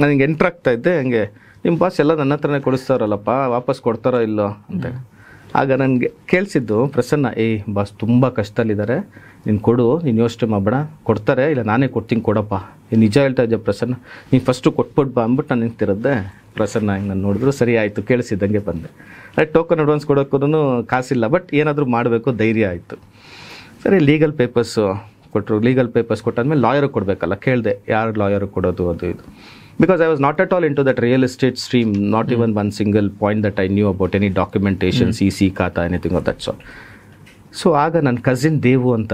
ನನಗೆ ಎಂಟ್ರಾಗ್ತಾ ಇದ್ದೆ, ಹಂಗೆ ನಿಮ್ಮ ಬಾಸ್ ಎಲ್ಲ ನನ್ನ ಹತ್ರನೇ ಕೊಡಿಸ್ತಾರಲ್ಲಪ್ಪ, ವಾಪಸ್ ಕೊಡ್ತಾರೋ ಇಲ್ಲೋ ಅಂತ. ಆಗ ನನಗೆ ಕೇಳಿಸಿದ್ದು ಪ್ರಸನ್ನ, ಬಾಸ್ ತುಂಬ ಕಷ್ಟದಲ್ಲಿದ್ದಾರೆ, ನೀನು ಕೊಡು, ನೀನು ಯೋಚನೆ ಮಾಡಬೇಡ, ಕೊಡ್ತಾರೆ, ಇಲ್ಲ ನಾನೇ ಕೊಡ್ತೀನಿ ಕೊಡಪ್ಪ, ನೀನು ನಿಜ ಹೇಳ್ತಾ ಇದ್ದೆ ಪ್ರಸನ್ನ, ನೀನು ಫಸ್ಟು ಕೊಟ್ಬಿಟ್ಟು ಬಾ ಅಂದ್ಬಿಟ್ಟು ನಾನು ನಿಂತಿರೋದೆ. ಪ್ರಸನ್ನ ಹಿಂಗೆ ನಾನು ನೋಡಿದ್ರು, ಸರಿ ಆಯಿತು, ಕೇಳಿಸಿದ್ದಂಗೆ ಬಂದೆ. ಟೋಕನ್ ಅಡ್ವಾನ್ಸ್ ಕೊಡೋಕ್ಕೂ ಕಾಸಿಲ್ಲ, ಬಟ್ ಏನಾದರೂ ಮಾಡಬೇಕು, ಧೈರ್ಯ ಆಯಿತು. ಸರಿ, ಲೀಗಲ್ ಪೇಪರ್ಸು ಕೊಟ್ಟರು. ಲೀಗಲ್ ಪೇಪರ್ಸ್ ಕೊಟ್ಟಾದ್ಮೇಲೆ ಲಾಯರಿಗೆ ಕೊಡಬೇಕಲ್ಲ, ಕೇಳಿದೆ ಯಾರು ಲಾಯರಿಗೆ ಕೊಡೋದು ಅದು ಇದು. Because I was not at all into that real estate stream, not even one single point that I knew about any documentation, CC, ಖಾತಾ, anything of that sort. So ಆಗ ನನ್ನ ಕಸಿನ್ ದೇವು ಅಂತ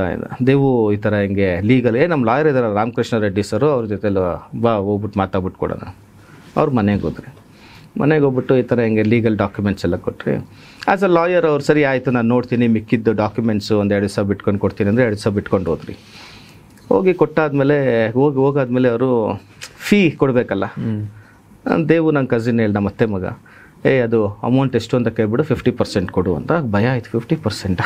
ದೇವು ಈ ಥರ ಹಿಂಗೆ ಲೀಗಲ್ ನಮ್ಮ ಲಾಯರ್ ಇದ್ದಾರೆ ರಾಮಕೃಷ್ಣ ರೆಡ್ಡಿ ಸರು, ಅವ್ರ ಜೊತೆಲಿ ಬಾ ಹೋಗ್ಬಿಟ್ಟು ಮಾತಾಡ್ಬಿಟ್ಟು ಕೊಡೋಣ. ಅವ್ರು ಮನೆಗೆ ಹೋದ್ರಿ. ಮನೆಗೆ ಹೋಗ್ಬಿಟ್ಟು ಈ ಥರ ಹಿಂಗೆ ಲೀಗಲ್ ಡಾಕ್ಯುಮೆಂಟ್ಸ್ ಎಲ್ಲ ಕೊಟ್ಟರೆ ಆ್ಯಸ್ ಅ ಲಾಯರ್ ಅವ್ರು ಸರಿ ಆಯಿತು ನಾನು ನೋಡ್ತೀನಿ, ಮಿಕ್ಕಿದ್ದು ಡಾಕ್ಯುಮೆಂಟ್ಸು ಒಂದು 2 ದಿವಸ ಬಿಟ್ಕೊಂಡು ಕೊಡ್ತೀನಿ ಅಂದರೆ 2 ದಿವಸ ಬಿಟ್ಕೊಂಡು ಹೋದ್ರಿ. ಹೋಗಿ ಕೊಟ್ಟಾದ್ಮೇಲೆ ಹೋಗಾದ್ಮೇಲೆ ಅವರು ಫೀ ಕೊಡಬೇಕಲ್ಲ. ದೇವು ನನ್ನ ಕಸಿನ್ ಹೇಳ್ದ, ಮತ್ತೆ ಮಗ ಅದು ಅಮೌಂಟ್ ಎಷ್ಟು ಅಂತ ಕೇಳ್ಬಿಡು, 50% ಕೊಡು ಅಂತ. ಭಯ ಆಯ್ತು, 50%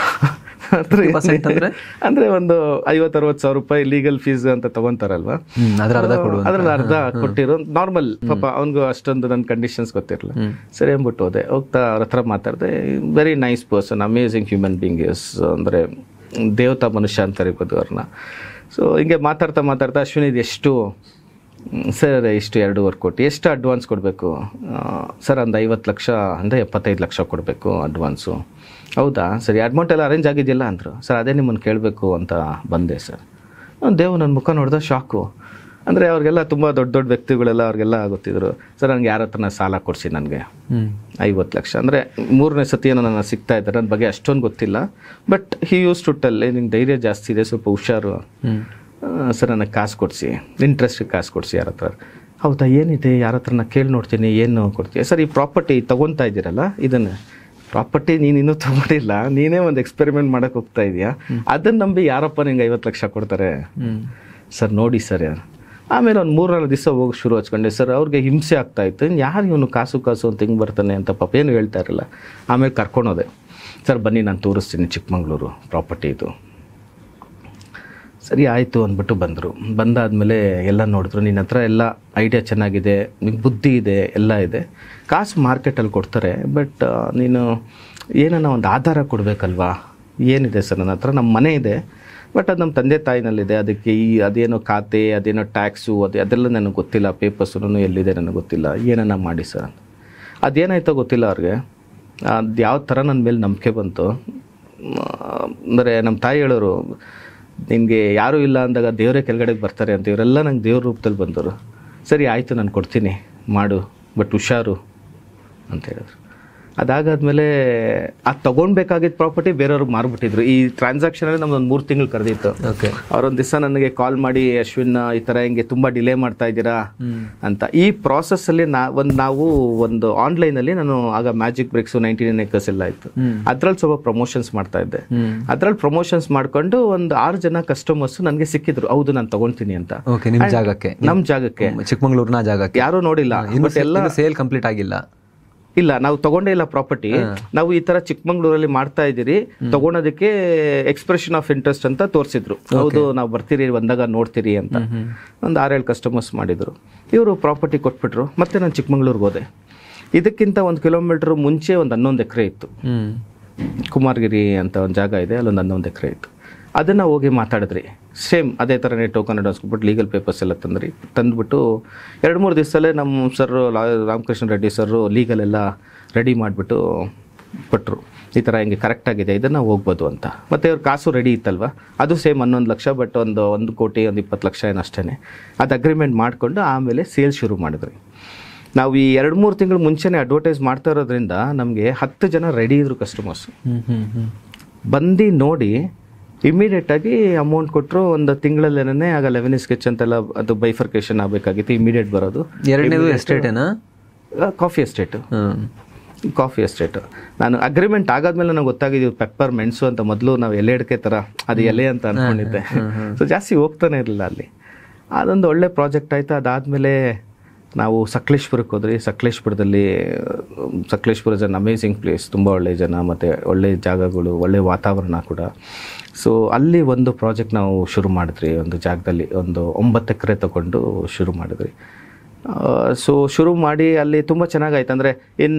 ಅಂದರೆ ಒಂದು 50-60 ಸಾವಿರ ರೂಪಾಯಿ ಲೀಗಲ್ ಫೀಸ್ ಅಂತ ತೊಗೊತಾರಲ್ವಾ, ಅದ್ರಲ್ಲಿ ಅರ್ಧ ಕೊಟ್ಟಿರೋ ನಾರ್ಮಲ್. ಪಾಪ ಅವ್ನಿಗೂ ಅಷ್ಟೊಂದು ನನ್ನ ಕಂಡೀಷನ್ಸ್ ಗೊತ್ತಿರಲಿಲ್ಲ. ಸರಿ ಅಂದ್ಬಿಟ್ಟು ಹೋದೆ. ಹೋಗ್ತಾ ಅವ್ರ ಹತ್ರ ಮಾತಾಡಿದೆ. Very nice person, amazing human being is, ಅಂದರೆ ದೇವತಾ ಮನುಷ್ಯ ಅಂತ ಇರ್ಬೋದು ಅವ್ರನ್ನ. ಸೊ ಹಿಂಗೆ ಮಾತಾಡ್ತಾ ಅಶ್ವಿನಿ ಇದು ಎಷ್ಟು ಸರ್, ಇಷ್ಟು 2.25 ಕೋಟಿ, ಎಷ್ಟು ಅಡ್ವಾನ್ಸ್ ಕೊಡಬೇಕು ಸರ್? ಒಂದು 50 ಲಕ್ಷ ಅಂದರೆ 75 ಲಕ್ಷ ಕೊಡಬೇಕು ಅಡ್ವಾನ್ಸು. ಹೌದಾ, ಸರಿ, ಅಮೌಂಟ್ ಎಲ್ಲ ಅರೇಂಜ್ ಆಗಿದ್ದಿಲ್ಲ ಅಂದರು. ಸರ್ ಅದೇ ನಿಮ್ಮನ್ನು ಕೇಳಬೇಕು ಅಂತ ಬಂದೆ ಸರ್. ದೇವು ನನ್ನ ಮುಖ ನೋಡಿದ ಶಾಕು. ಅಂದರೆ ಅವ್ರಿಗೆಲ್ಲ ತುಂಬ ದೊಡ್ಡ ವ್ಯಕ್ತಿಗಳೆಲ್ಲ ಅವ್ರಿಗೆಲ್ಲ ಗೊತ್ತಿದ್ರು. ಸರ್ ನನಗೆ ಯಾರ ಹತ್ರನ ಸಾಲ ಕೊಡಿಸಿ, ನನಗೆ 50 ಲಕ್ಷ ಅಂದರೆ 3ನೇ ಸತಿ ಏನೋ ನನ್ನ ಸಿಗ್ತಾ ಇದ್ದಾರೆ, ನನ್ನ ಬಗ್ಗೆ ಅಷ್ಟೊಂದು ಗೊತ್ತಿಲ್ಲ. But he use to tell, ನಿಂಗೆ ಧೈರ್ಯ ಜಾಸ್ತಿ ಇದೆ, ಸ್ವಲ್ಪ ಹುಷಾರು ಸರ್, ನನಗೆ ಕಾಸು ಕೊಡಿಸಿ, ಇಂಟ್ರೆಸ್ಟಿಗೆ ಕಾಸು ಕೊಡಿಸಿ ಯಾರ ಹತ್ರ. ಹೌದಾ, ಏನಿದೆ, ಯಾರ ಹತ್ರನ ಕೇಳಿ ನೋಡ್ತೀನಿ, ಏನು ಕೊಡ್ತೀವಿ ಸರ್? ಈ ಪ್ರಾಪರ್ಟಿ ತೊಗೊತಾ ಇದ್ದೀರಲ್ಲ, ಇದನ್ನು ಪ್ರಾಪರ್ಟಿ ನೀನು ಇನ್ನೂ ತೊಗೊಂಡಿಲ್ಲ, ನೀನೇ ಒಂದು ಎಕ್ಸ್ಪೆರಿಮೆಂಟ್ ಮಾಡೋಕ್ಕೆ ಹೋಗ್ತಾ ಇದೆಯಾ, ಅದನ್ನು ನಂಬಿ ಯಾರಪ್ಪ ನಿಂಗೆ 50 ಲಕ್ಷ ಕೊಡ್ತಾರೆ ಸರ್? ನೋಡಿ ಸರ್. ಆಮೇಲೆ ಒಂದು 3-4 ದಿವಸ ಹೋಗಿ ಶುರು ಹಚ್ಕೊಂಡೆ. ಸರ್ ಅವ್ರಿಗೆ ಹಿಂಸೆ ಆಗ್ತಾಯಿತ್ತು, ಯಾರು ಇವನು ಕಾಸು ಅಂತ ಹಿಂಗೆ ಬರ್ತಾನೆ ಅಂತ ಪಾಪ ಏನು ಹೇಳ್ತಾ ಇರಲಿಲ್ಲ. ಆಮೇಲೆ ಕರ್ಕೊಂಡೋದೆ. ಸರ್ ಬನ್ನಿ ನಾನು ತೋರಿಸ್ತೀನಿ ಚಿಕ್ಕಮಂಗ್ಳೂರು ಪ್ರಾಪರ್ಟಿ ಇದು. ಸರಿ ಆಯಿತು ಅಂದ್ಬಿಟ್ಟು ಬಂದರು. ಬಂದಾದಮೇಲೆ ಎಲ್ಲ ನೋಡಿದ್ರು, ನಿನ್ನ ಹತ್ರ ಎಲ್ಲ ಐಡಿಯಾ ಚೆನ್ನಾಗಿದೆ, ನಿಮ್ಗೆ ಬುದ್ಧಿ ಇದೆ, ಎಲ್ಲ ಇದೆ, ಕಾಸು ಮಾರ್ಕೆಟಲ್ಲಿ ಕೊಡ್ತಾರೆ, ಬಟ್ ನೀನು ಏನನ್ನ ಒಂದು ಆಧಾರ ಕೊಡಬೇಕಲ್ವಾ? ಏನಿದೆ ಸರ್ ನನ್ನ ಹತ್ರ? ನಮ್ಮ ಮನೆ ಇದೆ, ಬಟ್ ಅದು ನಮ್ಮ ತಂದೆ ತಾಯಿನಲ್ಲಿದೆ, ಅದಕ್ಕೆ ಅದೇನೋ ಖಾತೆ, ಅದೇನೋ ಟ್ಯಾಕ್ಸು, ಅದೆಲ್ಲ ನನಗೆ ಗೊತ್ತಿಲ್ಲ, ಪೇಪರ್ಸೂ ಎಲ್ಲಿದೆ ನನಗೆ ಗೊತ್ತಿಲ್ಲ, ಏನನ್ನ ಮಾಡಿ ಸರ್. ಅದೇನಾಯ್ತೋ ಗೊತ್ತಿಲ್ಲ ಅವ್ರಿಗೆ. ಅದು ಯಾವ ಥರ ನನ್ನ ಮೇಲೆ ನಂಬಿಕೆ ಬಂತು ಅಂದರೆ, ನಮ್ಮ ತಾಯಿ ಹೇಳೋರು, ನಿನಗೆ ಯಾರೂ ಇಲ್ಲ ಅಂದಾಗ ದೇವರೇ ಕೆಳಗಡೆಗೆ ಬರ್ತಾರೆ ಅಂತ. ಇವರೆಲ್ಲ ನಂಗೆ ದೇವ್ರ ರೂಪದಲ್ಲಿ ಬಂದವರು. ಸರಿ ಆಯಿತು ನಾನು ಕೊಡ್ತೀನಿ, ಮಾಡು, ಬಟ್ ಹುಷಾರು ಅಂತ ಹೇಳಿದ್ರು. ಅದಾಗಾದ್ಮೇಲೆ ಅದು ತೊಗೊಳ್ಬೇಕಾಗಿದ್ದ ಪ್ರಾಪರ್ಟಿ ಬೇರೆಯವ್ರಿಗೆ ಮಾರ್ಬಿಟ್ಟಿದ್ರು. ಈ ಟ್ರಾನ್ಸಾಕ್ಷನಲ್ಲಿ ನಮ್ದು ಒಂದು 3 ತಿಂಗಳು ಕರೆದಿತ್ತು. ಅವರೊಂದು ದಿವಸ ನನಗೆ ಕಾಲ್ ಮಾಡಿ, ಅಶ್ವಿನ್ ಈ ಥರ ಹಿಂಗೆ ತುಂಬ ಡಿಲೇ ಮಾಡ್ತಾ ಇದ್ದೀರಾ ಅಂತ. ಈ ಪ್ರಾಸೆಸ್ಸಲ್ಲಿ ನಾವು ಒಂದು ಆನ್ಲೈನಲ್ಲಿ ನಾನು ಆಗ ಮ್ಯಾಜಿಕ್ ಬ್ರೇಕ್ಸು 99 acres ಎಲ್ಲ ಇತ್ತು, ಅದ್ರಲ್ಲಿ ಸ್ವಲ್ಪ ಪ್ರಮೋಷನ್ಸ್ ಮಾಡ್ತಾ ಇದ್ದೆ. ಅದ್ರಲ್ಲಿ ಪ್ರಮೋಷನ್ಸ್ ಮಾಡ್ಕೊಂಡು ಒಂದು 6 ಜನ ಕಸ್ಟಮರ್ಸ್ ನನಗೆ ಸಿಕ್ಕಿದ್ರು. ಹೌದು ನಾನು ತಗೊಳ್ತೀನಿ ಅಂತ. ನಮ್ಮ ಜಾಗಕ್ಕೆ ಚಿಕ್ಕಮಂಗ್ಳೂರ್ನ ಜಾಗಕ್ಕೆ ಯಾರೂ ನೋಡಿಲ್ಲ, ಬಟ್ ಎಲ್ಲ ಸೇಲ್ ಕಂಪ್ಲೀಟ್ ಆಗಿಲ್ಲ. ಇಲ್ಲ, ನಾವು ತಗೊಂಡೇ ಇಲ್ಲ ಪ್ರಾಪರ್ಟಿ. ನಾವು ಈ ತರ ಚಿಕ್ಕಮಂಗ್ಳೂರಲ್ಲಿ ಮಾಡ್ತಾ ಇದ್ದೀರಿ, ತಗೊಳೋದಕ್ಕೆ ಎಕ್ಸ್ಪ್ರೆಷನ್ ಆಫ್ ಇಂಟ್ರೆಸ್ಟ್ ಅಂತ ತೋರಿಸಿದ್ರು. ಹೌದು ನಾವು ಬರ್ತೀರಿ, ಬಂದಾಗ ನೋಡ್ತೀರಿ ಅಂತ. ಒಂದು 6-7 ಕಸ್ಟಮರ್ಸ್ ಮಾಡಿದ್ರು. ಇವರು ಪ್ರಾಪರ್ಟಿ ಕೊಟ್ಬಿಟ್ರು. ಮತ್ತೆ ನಾನು ಚಿಕ್ಕಮಂಗ್ಳೂರ್ಗೆ ಹೋದೆ. ಇದಕ್ಕಿಂತ 1 ಕಿಲೋಮೀಟರ್ ಮುಂಚೆ ಒಂದು 11 ಎಕರೆ ಇತ್ತು. ಕುಮಾರಗಿರಿ ಅಂತ ಒಂದು ಜಾಗ ಇದೆ, ಅಲ್ಲೊಂದು 11 ಎಕರೆ ಇತ್ತು. ಅದನ್ನು ಹೋಗಿ ಮಾತಾಡಿದ್ರಿ. ಸೇಮ್ ಅದೇ ಥರನೇ ಟೋಕನ್ ಅಡ್ವಾನ್ಸ್ ಕೊಟ್ಬಿಟ್ಟು ಲೀಗಲ್ ಪೇಪರ್ಸ್ ಎಲ್ಲ ತಂದುಬಿಟ್ಟು 2-3 ದಿವಸದಲ್ಲೇ ನಮ್ಮ sir Ramakrishna Reddy sir legal ಎಲ್ಲ ರೆಡಿ ಮಾಡಿಬಿಟ್ಟು ಕೊಟ್ಟರು. ಈ ಥರ ಹಿಂಗೆ ಕರೆಕ್ಟಾಗಿದೆ, ಇದನ್ನು ಹೋಗ್ಬೋದು ಅಂತ. ಮತ್ತು ಅವ್ರ ಕಾಸು ರೆಡಿ ಇತ್ತಲ್ವ, ಅದು ಸೇಮ್ 11 ಲಕ್ಷ, ಬಟ್ ಒಂದು 1 ಕೋಟಿ 20 ಲಕ್ಷ ಏನು ಅಷ್ಟೇ. ಅದು ಅಗ್ರಿಮೆಂಟ್ ಮಾಡಿಕೊಂಡು ಆಮೇಲೆ ಸೇಲ್ ಶುರು ಮಾಡಿದ್ರಿ. ನಾವು ಈ 2-3 ತಿಂಗಳು ಮುಂಚೆನೇ ಅಡ್ವರ್ಟೈಸ್ ಮಾಡ್ತಾ ಇರೋದ್ರಿಂದ ನಮಗೆ 10 ಜನ ರೆಡಿ ಇದ್ರು ಕಸ್ಟಮರ್ಸು. ಬಂದು ನೋಡಿ ಇಮಿಡಿಯೇಟಾಗಿ ಅಮೌಂಟ್ ಕೊಟ್ಟರು. ಒಂದು ತಿಂಗಳಲ್ಲೇನೇ ಆಗ 11 ಸ್ಕೆಚ್ ಅಂತೆಲ್ಲ ಅದು ಬೈಫರ್ಕೇಶನ್ ಆಗಬೇಕಾಗಿತ್ತು, ಇಮಿಡಿಯೇಟ್ ಬರೋದು. 2ನೇದು ಎಸ್ಟೇಟೇನಾ? Coffee estate. ನಾನು ಅಗ್ರಿಮೆಂಟ್ ಆಗಾದ್ಮೇಲೆ ನನಗೆ ಗೊತ್ತಾಗಿದ್ದು ಪೆಪ್ಪರ್ ಮೆಣಸು ಅಂತ. ಮೊದಲು ನಾವು ಎಲೆ ಅಡಿಕೆ ಥರ ಅದು ಎಲೆ ಅಂತ ಅಂದ್ಕೊಂಡಿದ್ದೆ. ಸೊ ಜಾಸ್ತಿ ಹೋಗ್ತಾನೆ ಇರಲಿಲ್ಲ ಅಲ್ಲಿ. ಅದೊಂದು ಒಳ್ಳೆ ಪ್ರಾಜೆಕ್ಟ್ ಆಯಿತು. ಅದಾದಮೇಲೆ ನಾವು ಸಕಲೇಶ್ಪುರಕ್ಕೆ ಹೋದ್ರಿ. Sakleshpur is an amazing place, ತುಂಬ ಒಳ್ಳೆಯ ಜನ ಮತ್ತು ಒಳ್ಳೆಯ ಜಾಗಗಳು, ಒಳ್ಳೆಯ ವಾತಾವರಣ ಕೂಡ. ಸೊ ಅಲ್ಲಿ ಒಂದು ಪ್ರಾಜೆಕ್ಟ್ ನಾವು ಶುರು ಮಾಡಿದ್ರಿ. ಒಂದು ಜಾಗದಲ್ಲಿ ಒಂದು 9 ಎಕರೆ ತೊಗೊಂಡು ಶುರು ಮಾಡಿದ್ರಿ. ಸೊ ಶುರು ಮಾಡಿ ಅಲ್ಲಿ ತುಂಬ ಚೆನ್ನಾಗಾಯ್ತು. ಅಂದರೆ ಇನ್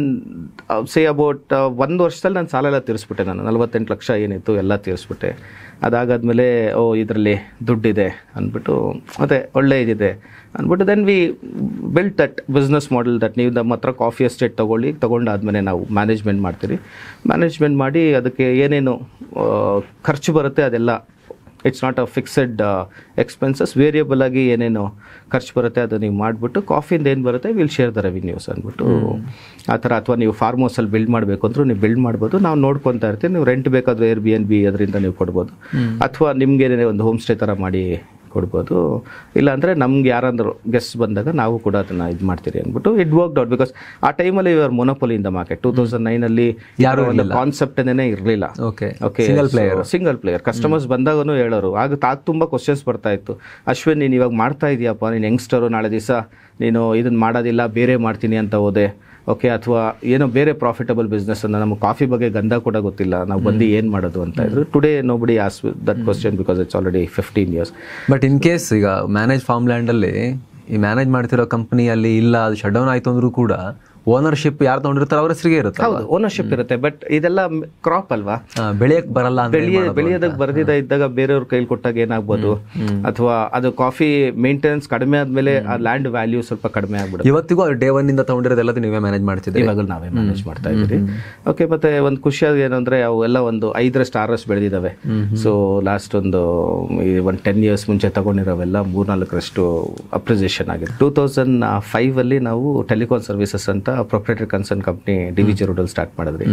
ಸೇ ಅಬೌಟ್ 1 ವರ್ಷದಲ್ಲಿ ನಾನು ಸಾಲ ಎಲ್ಲ ತೀರಿಸ್ಬಿಟ್ಟೆ. ನಾನು 48 ಲಕ್ಷ ಏನಿತ್ತು ಎಲ್ಲ ತೀರಿಸ್ಬಿಟ್ಟೆ. ಅದಾಗಾದ್ಮೇಲೆ ಇದರಲ್ಲಿ ದುಡ್ಡಿದೆ ಅಂದ್ಬಿಟ್ಟು ಅದೇ ಒಳ್ಳೆ ಇದಿದೆ ಅಂದ್ಬಿಟ್ಟು then we built that business model that ನೀವು ನಮ್ಮ ಹತ್ರ ಕಾಫಿ ಎಸ್ಟೇಟ್ ತೊಗೊಂಡಾದ್ಮೇಲೆ ನಾವು ಮ್ಯಾನೇಜ್ಮೆಂಟ್ ಮಾಡ್ತೀರಿ. ಮ್ಯಾನೇಜ್ಮೆಂಟ್ ಮಾಡಿ ಅದಕ್ಕೆ ಏನೇನು ಖರ್ಚು ಬರುತ್ತೆ ಅದೆಲ್ಲ, it's not a fixed expenses, variable ಆಗಿ ಏನೇನು ಖರ್ಚು ಬರುತ್ತೆ ಅದು ನೀವು ಮಾಡಿಬಿಟ್ಟು ಕಾಫಿಯಿಂದ ಏನು ಬರುತ್ತೆ ವಿಲ್ ಶೇರ್ ದ ರೆವಿನ್ಯೂಸ್ ಅಂದ್ಬಿಟ್ಟು ಆ ಥರ. ಅಥವಾ ನೀವು ಫಾರ್ಮ್ ಹೌಸಲ್ಲಿ ಬಿಲ್ಡ್ ಮಾಡಬೇಕು ಅಂದರೂ ನೀವು ಬಿಲ್ಡ್ ಮಾಡ್ಬೋದು, ನಾವು ನೋಡ್ಕೊತಾ ಇರ್ತೀವಿ. ನೀವು ರೆಂಟ್ ಬೇಕಾದರೂ Airbnb ಅದರಿಂದ ನೀವು ಕೊಡ್ಬೋದು, ಅಥವಾ ನಿಮ್ಗೆ ಒಂದು ಹೋಮ್ ಸ್ಟೇ ಥರ ಮಾಡಿ ಕೊಡ್ಬೋದು. ಇಲ್ಲಾಂದರೆ ನಮ್ಗೆ ಯಾರಾದರೂ ಗೆಸ್ಟ್ ಬಂದಾಗ ನಾವು ಕೂಡ ಅದನ್ನು ಇದು ಮಾಡ್ತೀರಿ ಅಂದ್ಬಿಟ್ಟು ಇಟ್ ವರ್ಕ್ಡ್ ಔಟ್. ಬಿಕಾಸ್ ಆ ಟೈಮಲ್ಲಿ ಇವರು ಮೊನೊಪೊಲಿ ಇನ್ ದ ಮಾರ್ಕೆಟ್ 2009 ಯಾರೋ ಒಂದು ಕಾನ್ಸೆಪ್ಟ್ ಏನೇ ಇರಲಿಲ್ಲ. ಓಕೆ ಸಿಂಗಲ್ ಪ್ಲೇಯರ್ ಕಸ್ಟಮರ್ಸ್ ಬಂದಾಗೂ ಹೇಳೋರು. ಆಗ ತುಂಬ ಕ್ವಶನ್ಸ್ ಬರ್ತಾ ಇತ್ತು, ಅಶ್ವಿನ್ ನೀನು ಇವಾಗ ಮಾಡ್ತಾ ಇದೆಯಪ್ಪ, ನೀನು ಯಂಗ್ಸ್ಟರು, ನಾಳೆ ದಿವಸ ನೀನು ಇದನ್ನು ಮಾಡೋದಿಲ್ಲ ಬೇರೆ ಮಾಡ್ತೀನಿ ಅಂತ ಹೋದೆ, ಓಕೆ, ಅಥವಾ ಏನೋ ಬೇರೆ ಪ್ರಾಫಿಟಬಲ್ ಬಿಸ್ನೆಸ್ ಅನ್ನ, ನಮಗೆ ಕಾಫಿ ಬಗ್ಗೆ ಗಂಧ ಕೂಡ ಗೊತ್ತಿಲ್ಲ, ನಾವು ಬಂದು ಏನು ಮಾಡೋದು ಅಂತ ಇದ್ರು. Today nobody as that question because it's already 15 years. But in case ಈಗ ಮ್ಯಾನೇಜ್ ಫಾರ್ಮ್ ಲ್ಯಾಂಡಲ್ಲಿ ಈ ಮ್ಯಾನೇಜ್ ಮಾಡ್ತಿರೋ ಕಂಪನಿಯಲ್ಲಿ ಇಲ್ಲ, ಅದು ಶಟ್ ಡೌನ್ ಆಯಿತು ಅಂದ್ರೂ ಕೂಡ ಓನರ್ಶಿಪ್ ಯಾರು ತಗೊಂಡಿರ್ತಾರೆ ಅವ್ರ ಹೆಸರಿಗೆ ಇರುತ್ತೆ. ಹೌದು, ಓನರ್ಶಿಪ್ ಇರುತ್ತೆ. ಬಟ್ ಇದೆಲ್ಲ ಕ್ರಾಪ್ ಅಲ್ವಾ, ಬೆಳೆಯಕ್ಕೆ ಬರಲ್ಲ, ಬೆಳೆಯೋದಕ್ಕೆ ಬರ್ದಿದ್ದ ಇದ್ದಾಗ ಬೇರೆಯವ್ರ ಕೈಲಿ ಕೊಟ್ಟಾಗ ಏನಾಗ್ಬೋದು, ಅಥವಾ ಅದು ಕಾಫಿ ಮೇಂಟೆನೆನ್ಸ್ ಕಡಿಮೆ ಆದ್ಮೇಲೆ ಆ ಲ್ಯಾಂಡ್ ವ್ಯಾಲ್ಯೂ ಸ್ವಲ್ಪ ಕಡಿಮೆ ಆಗ್ಬಿಡುತ್ತೆ. ಇವತ್ತಿಗೂ ಅದು ಡೇ 1 ಇಂದ ತಗೊಂಡಿರೋದೆಲ್ಲ ನೀವೇ ಮ್ಯಾನೇಜ್ ಮಾಡ್ತಿದ್ದೀವಿ? ಇವಾಗ ನಾವೇ ಮ್ಯಾನೇಜ್ ಮಾಡ್ತಾ ಇದ್ದೀವಿ. ಓಕೆ, ಮತ್ತೆ ಒಂದು ಖುಷಿಯಾಗಿ ಏನಂದ್ರೆ ಅವೆಲ್ಲ ಒಂದು 5 ಸ್ಟಾರಸ್ ಬೆಳೆದಿದ್ದಾವೆ. ಸೊ ಲಾಸ್ಟ್ ಒಂದು 10 years ಮುಂಚೆ ತಗೊಂಡಿರೋವೆಲ್ಲ 3-4 ಅಪ್ರಿಸಿಯೇಷನ್ ಆಗಿದೆ. 2005 ಅಲ್ಲಿ ನಾವು ಟೆಲಿಕಾಂ ಸರ್ವಿಸಸ್ ಅಂತ ಪ್ರೊಪ್ರೈಟರಿ ಕನ್ಸರ್ನ್ ಕಂಪ್ನಿ DVG ರೋಡಲ್ಲಿ ಸ್ಟಾರ್ಟ್ ಮಾಡಿದ್ರಿ.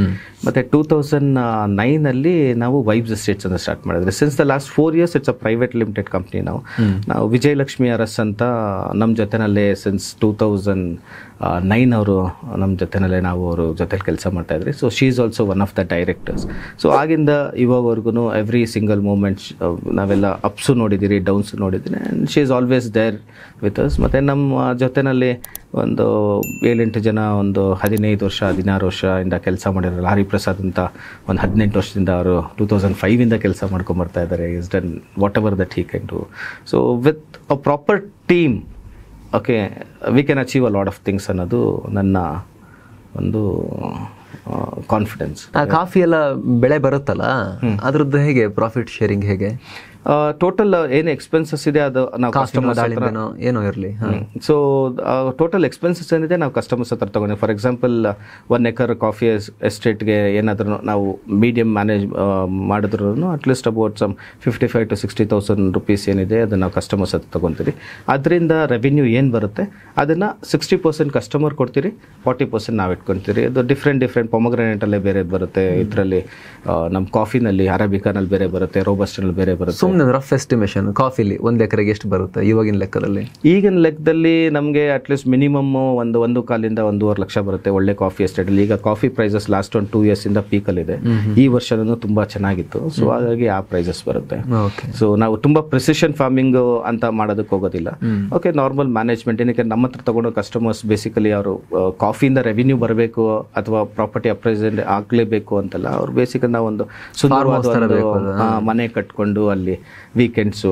ಮತ್ತೆ 2009 ಅಲ್ಲಿ ನಾವು ವೈಬ್ಸ್ ಎಸ್ಟೇಟ್ಸ್ ಅಂತ ಸ್ಟಾರ್ಟ್ ಮಾಡಿದ್ರಿ. Since the last 4 years it's a private limited company. ನಾವು ವಿಜಯಲಕ್ಷ್ಮಿ ಅರಸ್ ಅಂತ ನಮ್ಮ ಜೊತೆನಲ್ಲೇ ಸಿನ್ಸ್ 2009 ಅವರು ನಮ್ಮ ಜೊತೆನಲ್ಲೇ ನಾವು ಅವರು ಜೊತೆಲಿ ಕೆಲಸ ಮಾಡ್ತಾ ಇದ್ರಿ. So she is also one of the directors. So ಆಗಿಂದ ಇವಾಗವರೆಗೂ ಎವ್ರಿ ಸಿಂಗಲ್ ಮೂಮೆಂಟ್ಸ್ ನಾವೆಲ್ಲ ಅಪ್ಸು ನೋಡಿದ್ದೀರಿ, ಡೌನ್ಸ್ ನೋಡಿದ್ದೀನಿ, and she is always there with us. ಮತ್ತು ನಮ್ಮ ಜೊತೆನಲ್ಲಿ ಒಂದು 7-8 ಜನ ಒಂದು 15 ವರ್ಷ 16 ವರ್ಷದಿಂದ ಕೆಲಸ ಮಾಡಿರೋಲ್ಲ. ಹರಿಪ್ರಸಾದ್ ಅಂತ ಒಂದು 18 ವರ್ಷದಿಂದ ಅವರು 2005 ಇಂದ ಕೆಲಸ ಮಾಡ್ಕೊಂಬರ್ತಾ ಇದ್ದಾರೆ. Is done what ever that he can do. So with a proper team, okay, we can achieve a lot of things ಅನ್ನೋದು ನನ್ನ ಒಂದು ಕಾನ್ಫಿಡೆನ್ಸ್. ಕಾಫಿ ಎಲ್ಲ ಬೆಳೆ ಬರುತ್ತಲ್ಲ, ಅದ್ರದ್ದು ಹೇಗೆ ಪ್ರಾಫಿಟ್ ಶೇರಿಂಗ್ ಹೇಗೆ? ಟೋಟಲ್ ಏನು ಎಕ್ಸ್ಪೆನ್ಸಸ್ ಇದೆ ಅದು ನಾವು ಕಸ್ಟಮರ್ಸ್ ಏನೋ ಇರಲಿ. ಸೊ ಟೋಟಲ್ ಎಕ್ಸ್ಪೆನ್ಸಸ್ ಏನಿದೆ ನಾವು ಕಸ್ಟಮರ್ಸ್ ಹತ್ರ ತಗೊಂಡು, ಫಾರ್ ಎಕ್ಸಾಂಪಲ್ 1 acre ಕಾಫಿ ಎಸ್ಟೇಟ್ಗೆ ಏನಾದರೂ ನಾವು ಮೀಡಿಯಂ ಮ್ಯಾನೇಜ್ ಮಾಡಿದ್ರು at least about some 55,000 to 60,000 rupees ಏನಿದೆ ಅದನ್ನು ನಾವು ಕಸ್ಟಮರ್ಸ್ ಹತ್ರ ತೊಗೊತೀರಿ. ಅದರಿಂದ ರೆವಿನ್ಯೂ ಏನು ಬರುತ್ತೆ ಅದನ್ನು 60% ಕಸ್ಟಮರ್ ಕೊಡ್ತೀರಿ, 40% ನಾವು ಇಟ್ಕೊತೀರಿ. ಅದು ಡಿಫ್ರೆಂಟ್ ಪೊಮಗ್ರಾನೇಟಲ್ಲೇ ಬೇರೆ ಬರುತ್ತೆ, ಇದರಲ್ಲಿ ನಮ್ಮ ಕಾಫಿನಲ್ಲಿ ಅರೇಬಿಕಾನಲ್ಲಿ ಬೇರೆ ಬರುತ್ತೆ, ರೋಬಸ್ಟನಲ್ಲಿ ಬೇರೆ ಬರುತ್ತೆ. ರಫ್ ಎಸ್ಟಿಮೇಷನ್ ಕಾಫಿಲಿ 1 ಎಕರೆಗೆ ಎಷ್ಟು ಬರುತ್ತೆ ಈವಾಗಿನ ಲೆಕ್ಕದಲ್ಲಿ? ಈಗಿನ ಲೆಕ್ಕದಲ್ಲಿ ನಮಗೆ ಅಟ್ಲೀಸ್ಟ್ ಮಿನಿಮಮ್ 1.25 ಲಕ್ಷ ಬರುತ್ತೆ ಒಳ್ಳೆ ಕಾಫಿ ಎಸ್ಟೇಟಲ್ಲಿ. ಈಗ ಕಾಫಿ ಪ್ರೈಸಸ್ ಲಾಸ್ಟ್ 2 years ಇಂದ ಪೀಕಲ್ಲಿದೆ. ಈ ವರ್ಷನೂ ತುಂಬಾ ಚೆನ್ನಾಗಿತ್ತು. ಸೊ ಹಾಗಾಗಿ ಆ ಪ್ರೈಸಸ್ ಬರುತ್ತೆ. ಸೊ ನಾವು ತುಂಬಾ ಪ್ರಿಸಿಷನ್ ಫಾರ್ಮಿಂಗ್ ಅಂತ ಮಾಡೋದಕ್ಕೆ ಹೋಗೋದಿಲ್ಲ. Okay, normal management. ಏನಕ್ಕೆ ನಮ್ಮ ಹತ್ರ ತಗೊಂಡು ಕಸ್ಟಮರ್ಸ್ ಬೇಸಿಕಲಿ ಅವರು ಕಾಫಿಯಿಂದ ರೆವಿನ್ಯೂ ಬರಬೇಕು ಅಥವಾ ಪ್ರಾಪರ್ಟಿ ಅಪ್ರೈಸಲ್ ಆಗಲೇಬೇಕು ಅಂತಲ್ಲ. ಅವ್ರು ಬೇಸಿಕಲಿ ನಾವು ಒಂದು ಸುಂದರವಾದ ಮನೆ ಕಟ್ಕೊಂಡು ಅಲ್ಲಿ ವೀಕೆಂಡ್ಸು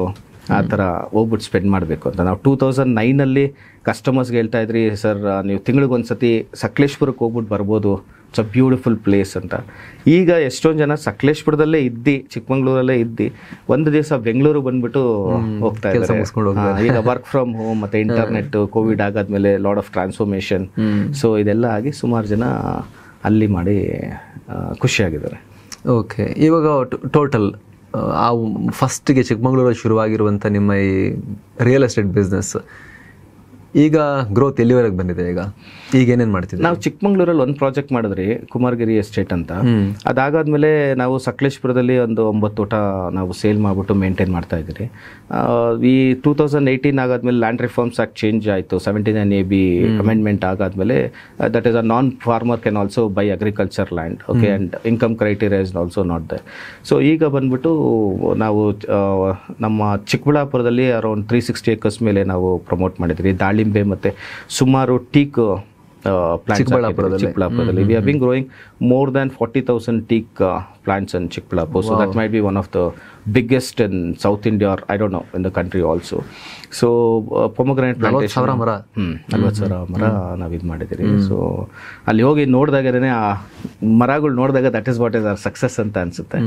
ಆ ಥರ ಹೋಗ್ಬಿಟ್ಟು ಸ್ಪೆಂಡ್ ಮಾಡಬೇಕು ಅಂತ. ನಾವು 2009 ಕಸ್ಟಮರ್ಸ್ಗೆ ಹೇಳ್ತಾ ಇದ್ರಿ, ಸರ್ ನೀವು ತಿಂಗಳಿಗೊಂದ್ಸತಿ ಸಕಲೇಶ್ಪುರಕ್ಕೆ ಹೋಗ್ಬಿಟ್ಟು ಬರ್ಬೋದು, ಇಟ್ಸ್ ಅ ಬ್ಯೂಟಿಫುಲ್ ಪ್ಲೇಸ್ ಅಂತ. ಈಗ ಎಷ್ಟೊಂದು ಜನ ಸಕಲೇಶ್ಪುರದಲ್ಲೇ ಇದ್ದು, ಚಿಕ್ಕಮಂಗ್ಳೂರಲ್ಲೇ ಇದ್ದು ಒಂದು ದಿವಸ ಬೆಂಗಳೂರು ಬಂದ್ಬಿಟ್ಟು ಹೋಗ್ತಾ ಇದ್ದಾರೆ. ಈಗ ವರ್ಕ್ ಫ್ರಮ್ ಹೋಮ್ ಮತ್ತೆ ಇಂಟರ್ನೆಟ್, ಕೋವಿಡ್ ಆಗಾದ್ಮೇಲೆ ಲಾಟ್ ಆಫ್ ಟ್ರಾನ್ಸ್ಫಾರ್ಮೇಶನ್. ಸೊ ಇದೆಲ್ಲ ಆಗಿ ಸುಮಾರು ಜನ ಅಲ್ಲಿ ಮಾಡಿ ಖುಷಿಯಾಗಿದ್ದಾರೆ. ಓಕೆ, ಇವಾಗ ಟೋಟಲ್ ಆ ಫಸ್ಟಿಗೆ ಚಿಕ್ಕಮಗಳೂರಲ್ಲಿ ಶುರುವಾಗಿರುವಂಥ ನಿಮ್ಮ ಈ ರಿಯಲ್ ಎಸ್ಟೇಟ್ ಬಿಸ್ನೆಸ್ ಈಗ ಗ್ರೋತ್ ಎಲ್ಲಿವರೆಗೆ ಬಂದಿದೆ? ಈಗ ಏನೇನು ಮಾಡ್ತಿದ್ದೀವಿ? ನಾವು ಚಿಕ್ಕಮಂಗ್ಳೂರಲ್ಲಿ ಒಂದು ಪ್ರಾಜೆಕ್ಟ್ ಮಾಡಿದ್ರಿ, ಕುಮಾರಗಿರಿ ಎಸ್ಟೇಟ್ ಅಂತ. ಅದಾಗಾದ್ಮೇಲೆ ನಾವು ಸಕಲೇಶ್ಪುರದಲ್ಲಿ ಒಂದು 9 ತೋಟ ನಾವು ಸೇಲ್ ಮಾಡಿಬಿಟ್ಟು ಮೇಂಟೈನ್ ಮಾಡ್ತಾ ಇದ್ದೀರಿ. ಈ 2018 ಆಗಾದ್ಮೇಲೆ ಲ್ಯಾಂಡ್ ರಿಫಾರ್ಮ್ಸ್ ಆಕ್ಟ್ ಚೇಂಜ್ ಆಯಿತು. 79AB ಅಮೆಂಡ್ಮೆಂಟ್ ಆಗಾದ್ಮೇಲೆ that is a non farmer can also buy agriculture land, okay, and income criteria is also not there. So ಈಗ ಬಂದ್ಬಿಟ್ಟು ನಾವು ನಮ್ಮ ಚಿಕ್ಕಬಳ್ಳಾಪುರದಲ್ಲಿ ಅರೌಂಡ್ 360 acres ಮೇಲೆ ನಾವು ಪ್ರಮೋಟ್ ಮಾಡಿದ್ರಿ. ದಾಳಿಂಬೆ ಮತ್ತು ಸುಮಾರು teak plants. Chikkballapuralli. We have been growing more than 40,000 teak plants in Chikkballapur. So that might be one of the biggest in South India, or I don't know, in the country also. So pomegranate plantation 40,000 ಮರ ನಾವು ಇದು ಮಾಡಿದ್ದೀರಿ. So ಅಲ್ಲಿ ಹೋಗಿ ನೋಡಿದಾಗೇ ಆ ಮರಗಳು ನೋಡಿದಾಗ that is what is our success ಅಂತ ಅನ್ಸುತ್ತೆ.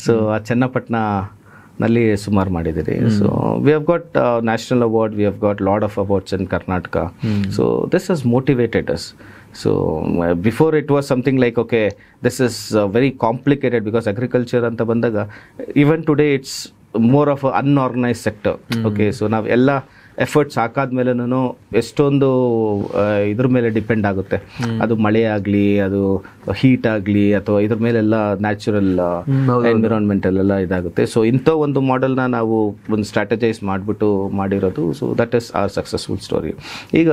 ಸೊ ಆ ಚನ್ನಪಟ್ಟಣ ನಲ್ಲಿ ಸುಮಾರು ಮಾಡಿದ್ದೀರಿ. So we have got national award, we have got lot of awards in Karnataka. So this ಹಸ್ motivated us. So before it was something like, okay, this is very complicated, because agriculture anta bandaga even today it's more of an unorganized sector. Okay, so ನಾವು ಎಲ್ಲ efforts ಹಾಕಾದ್ಮೇಲೆನೂ ಎಷ್ಟೊಂದು ಇದ್ರ ಮೇಲೆ depend ಆಗುತ್ತೆ. ಅದು ಮಳೆ ಆಗಲಿ, ಅದು ಹೀಟ್ ಆಗಲಿ, ಅಥವಾ ಇದ್ರ ಮೇಲೆಲ್ಲ ನ್ಯಾಚುರಲ್ ಎನ್ವಿರಾನ್ಮೆಂಟಲ್ಲೆಲ್ಲ ಇದಾಗುತ್ತೆ. ಸೊ ಇಂಥ ಒಂದು ಮಾಡೆಲ್ನ ನಾವು ಒಂದು ಸ್ಟ್ರಾಟಜೈಸ್ ಮಾಡಿಬಿಟ್ಟು ಮಾಡಿರೋದು. So that is are successful story. ಈಗ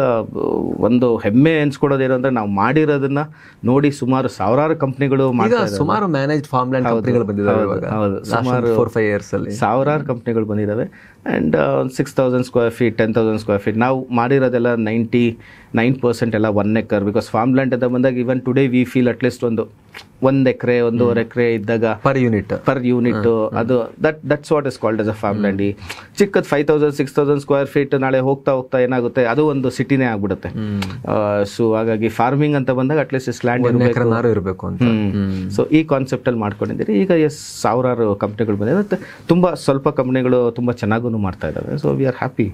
ಒಂದು ಹೆಮ್ಮೆ ಎನ್ಸ್ಕೊಡೋದೇನು ಅಂದರೆ, ನಾವು ಮಾಡಿರೋದನ್ನ ನೋಡಿ ಸುಮಾರು ಸಾವಿರಾರು ಕಂಪ್ನಿಗಳು ಮಾಡ್ತಾರೆ. ಸುಮಾರು ಮ್ಯಾನೇಜ್ಡ್ ಫಾರ್ಮ್ ಲ್ಯಾಂಡ್ ಕಂಪ್ನಿಗಳು ಬಂದಿದ್ದಾವೆ. ಹೌದು, ಸುಮಾರು 4-5 years ಅಲ್ಲಿ ಸಾವಿರಾರು ಕಂಪ್ನಿಗಳು ಬಂದಿದ್ದಾವೆ. And 6,000 square feet, 10,000 square feet. ನಾವು ಮಾಡಿರೋದೆಲ್ಲ 99% ಎಲ್ಲ 1 acre. ಬಿಕಾಸ್ ಫಾರ್ಮ್ ಲ್ಯಾಂಡ್ ಅಂತ ಬಂದಾಗ even today we feel at least 1 ಎಕರೆ 1.5 ಎಕರೆ ಇದ್ದಾಗ ಪರ್ ಯೂನಿಟ್ ಅದು that's what is called as a farm land. ಈ ಚಿಕ್ಕದ್ 5,000 6,000 ಸ್ಕ್ವೇರ್ ಫೀಟ್ ನಾಳೆ ಹೋಗ್ತಾ ಏನಾಗುತ್ತೆ, ಅದು ಒಂದು ಸಿಟಿನೇ ಆಗ್ಬಿಡುತ್ತೆ. ಸೊ ಹಾಗಾಗಿ ಫಾರ್ಮಿಂಗ್ ಅಂತ ಬಂದಾಗ ಅಟ್ಲೀಸ್ಟ್ ಇಸ್ ಲ್ಯಾಂಡ್ ಇರಬೇಕು ಅಂತ. ಸೊ ಈ ಕಾನ್ಸೆಪ್ಟ್ ಅಲ್ಲಿ ಮಾಡ್ಕೊಂಡಿದ್ದೀರಿ. ಈಗ ಸಾವಿರಾರು ಕಂಪ್ನಿಗಳು ಬಂದಿದೆ, ತುಂಬಾ ಸ್ವಲ್ಪ ಕಂಪ್ನಿಗಳು ತುಂಬಾ ಚೆನ್ನಾಗೂ ಮಾಡ್ತಾ ಇದ್ದಾವೆ. So we are happy.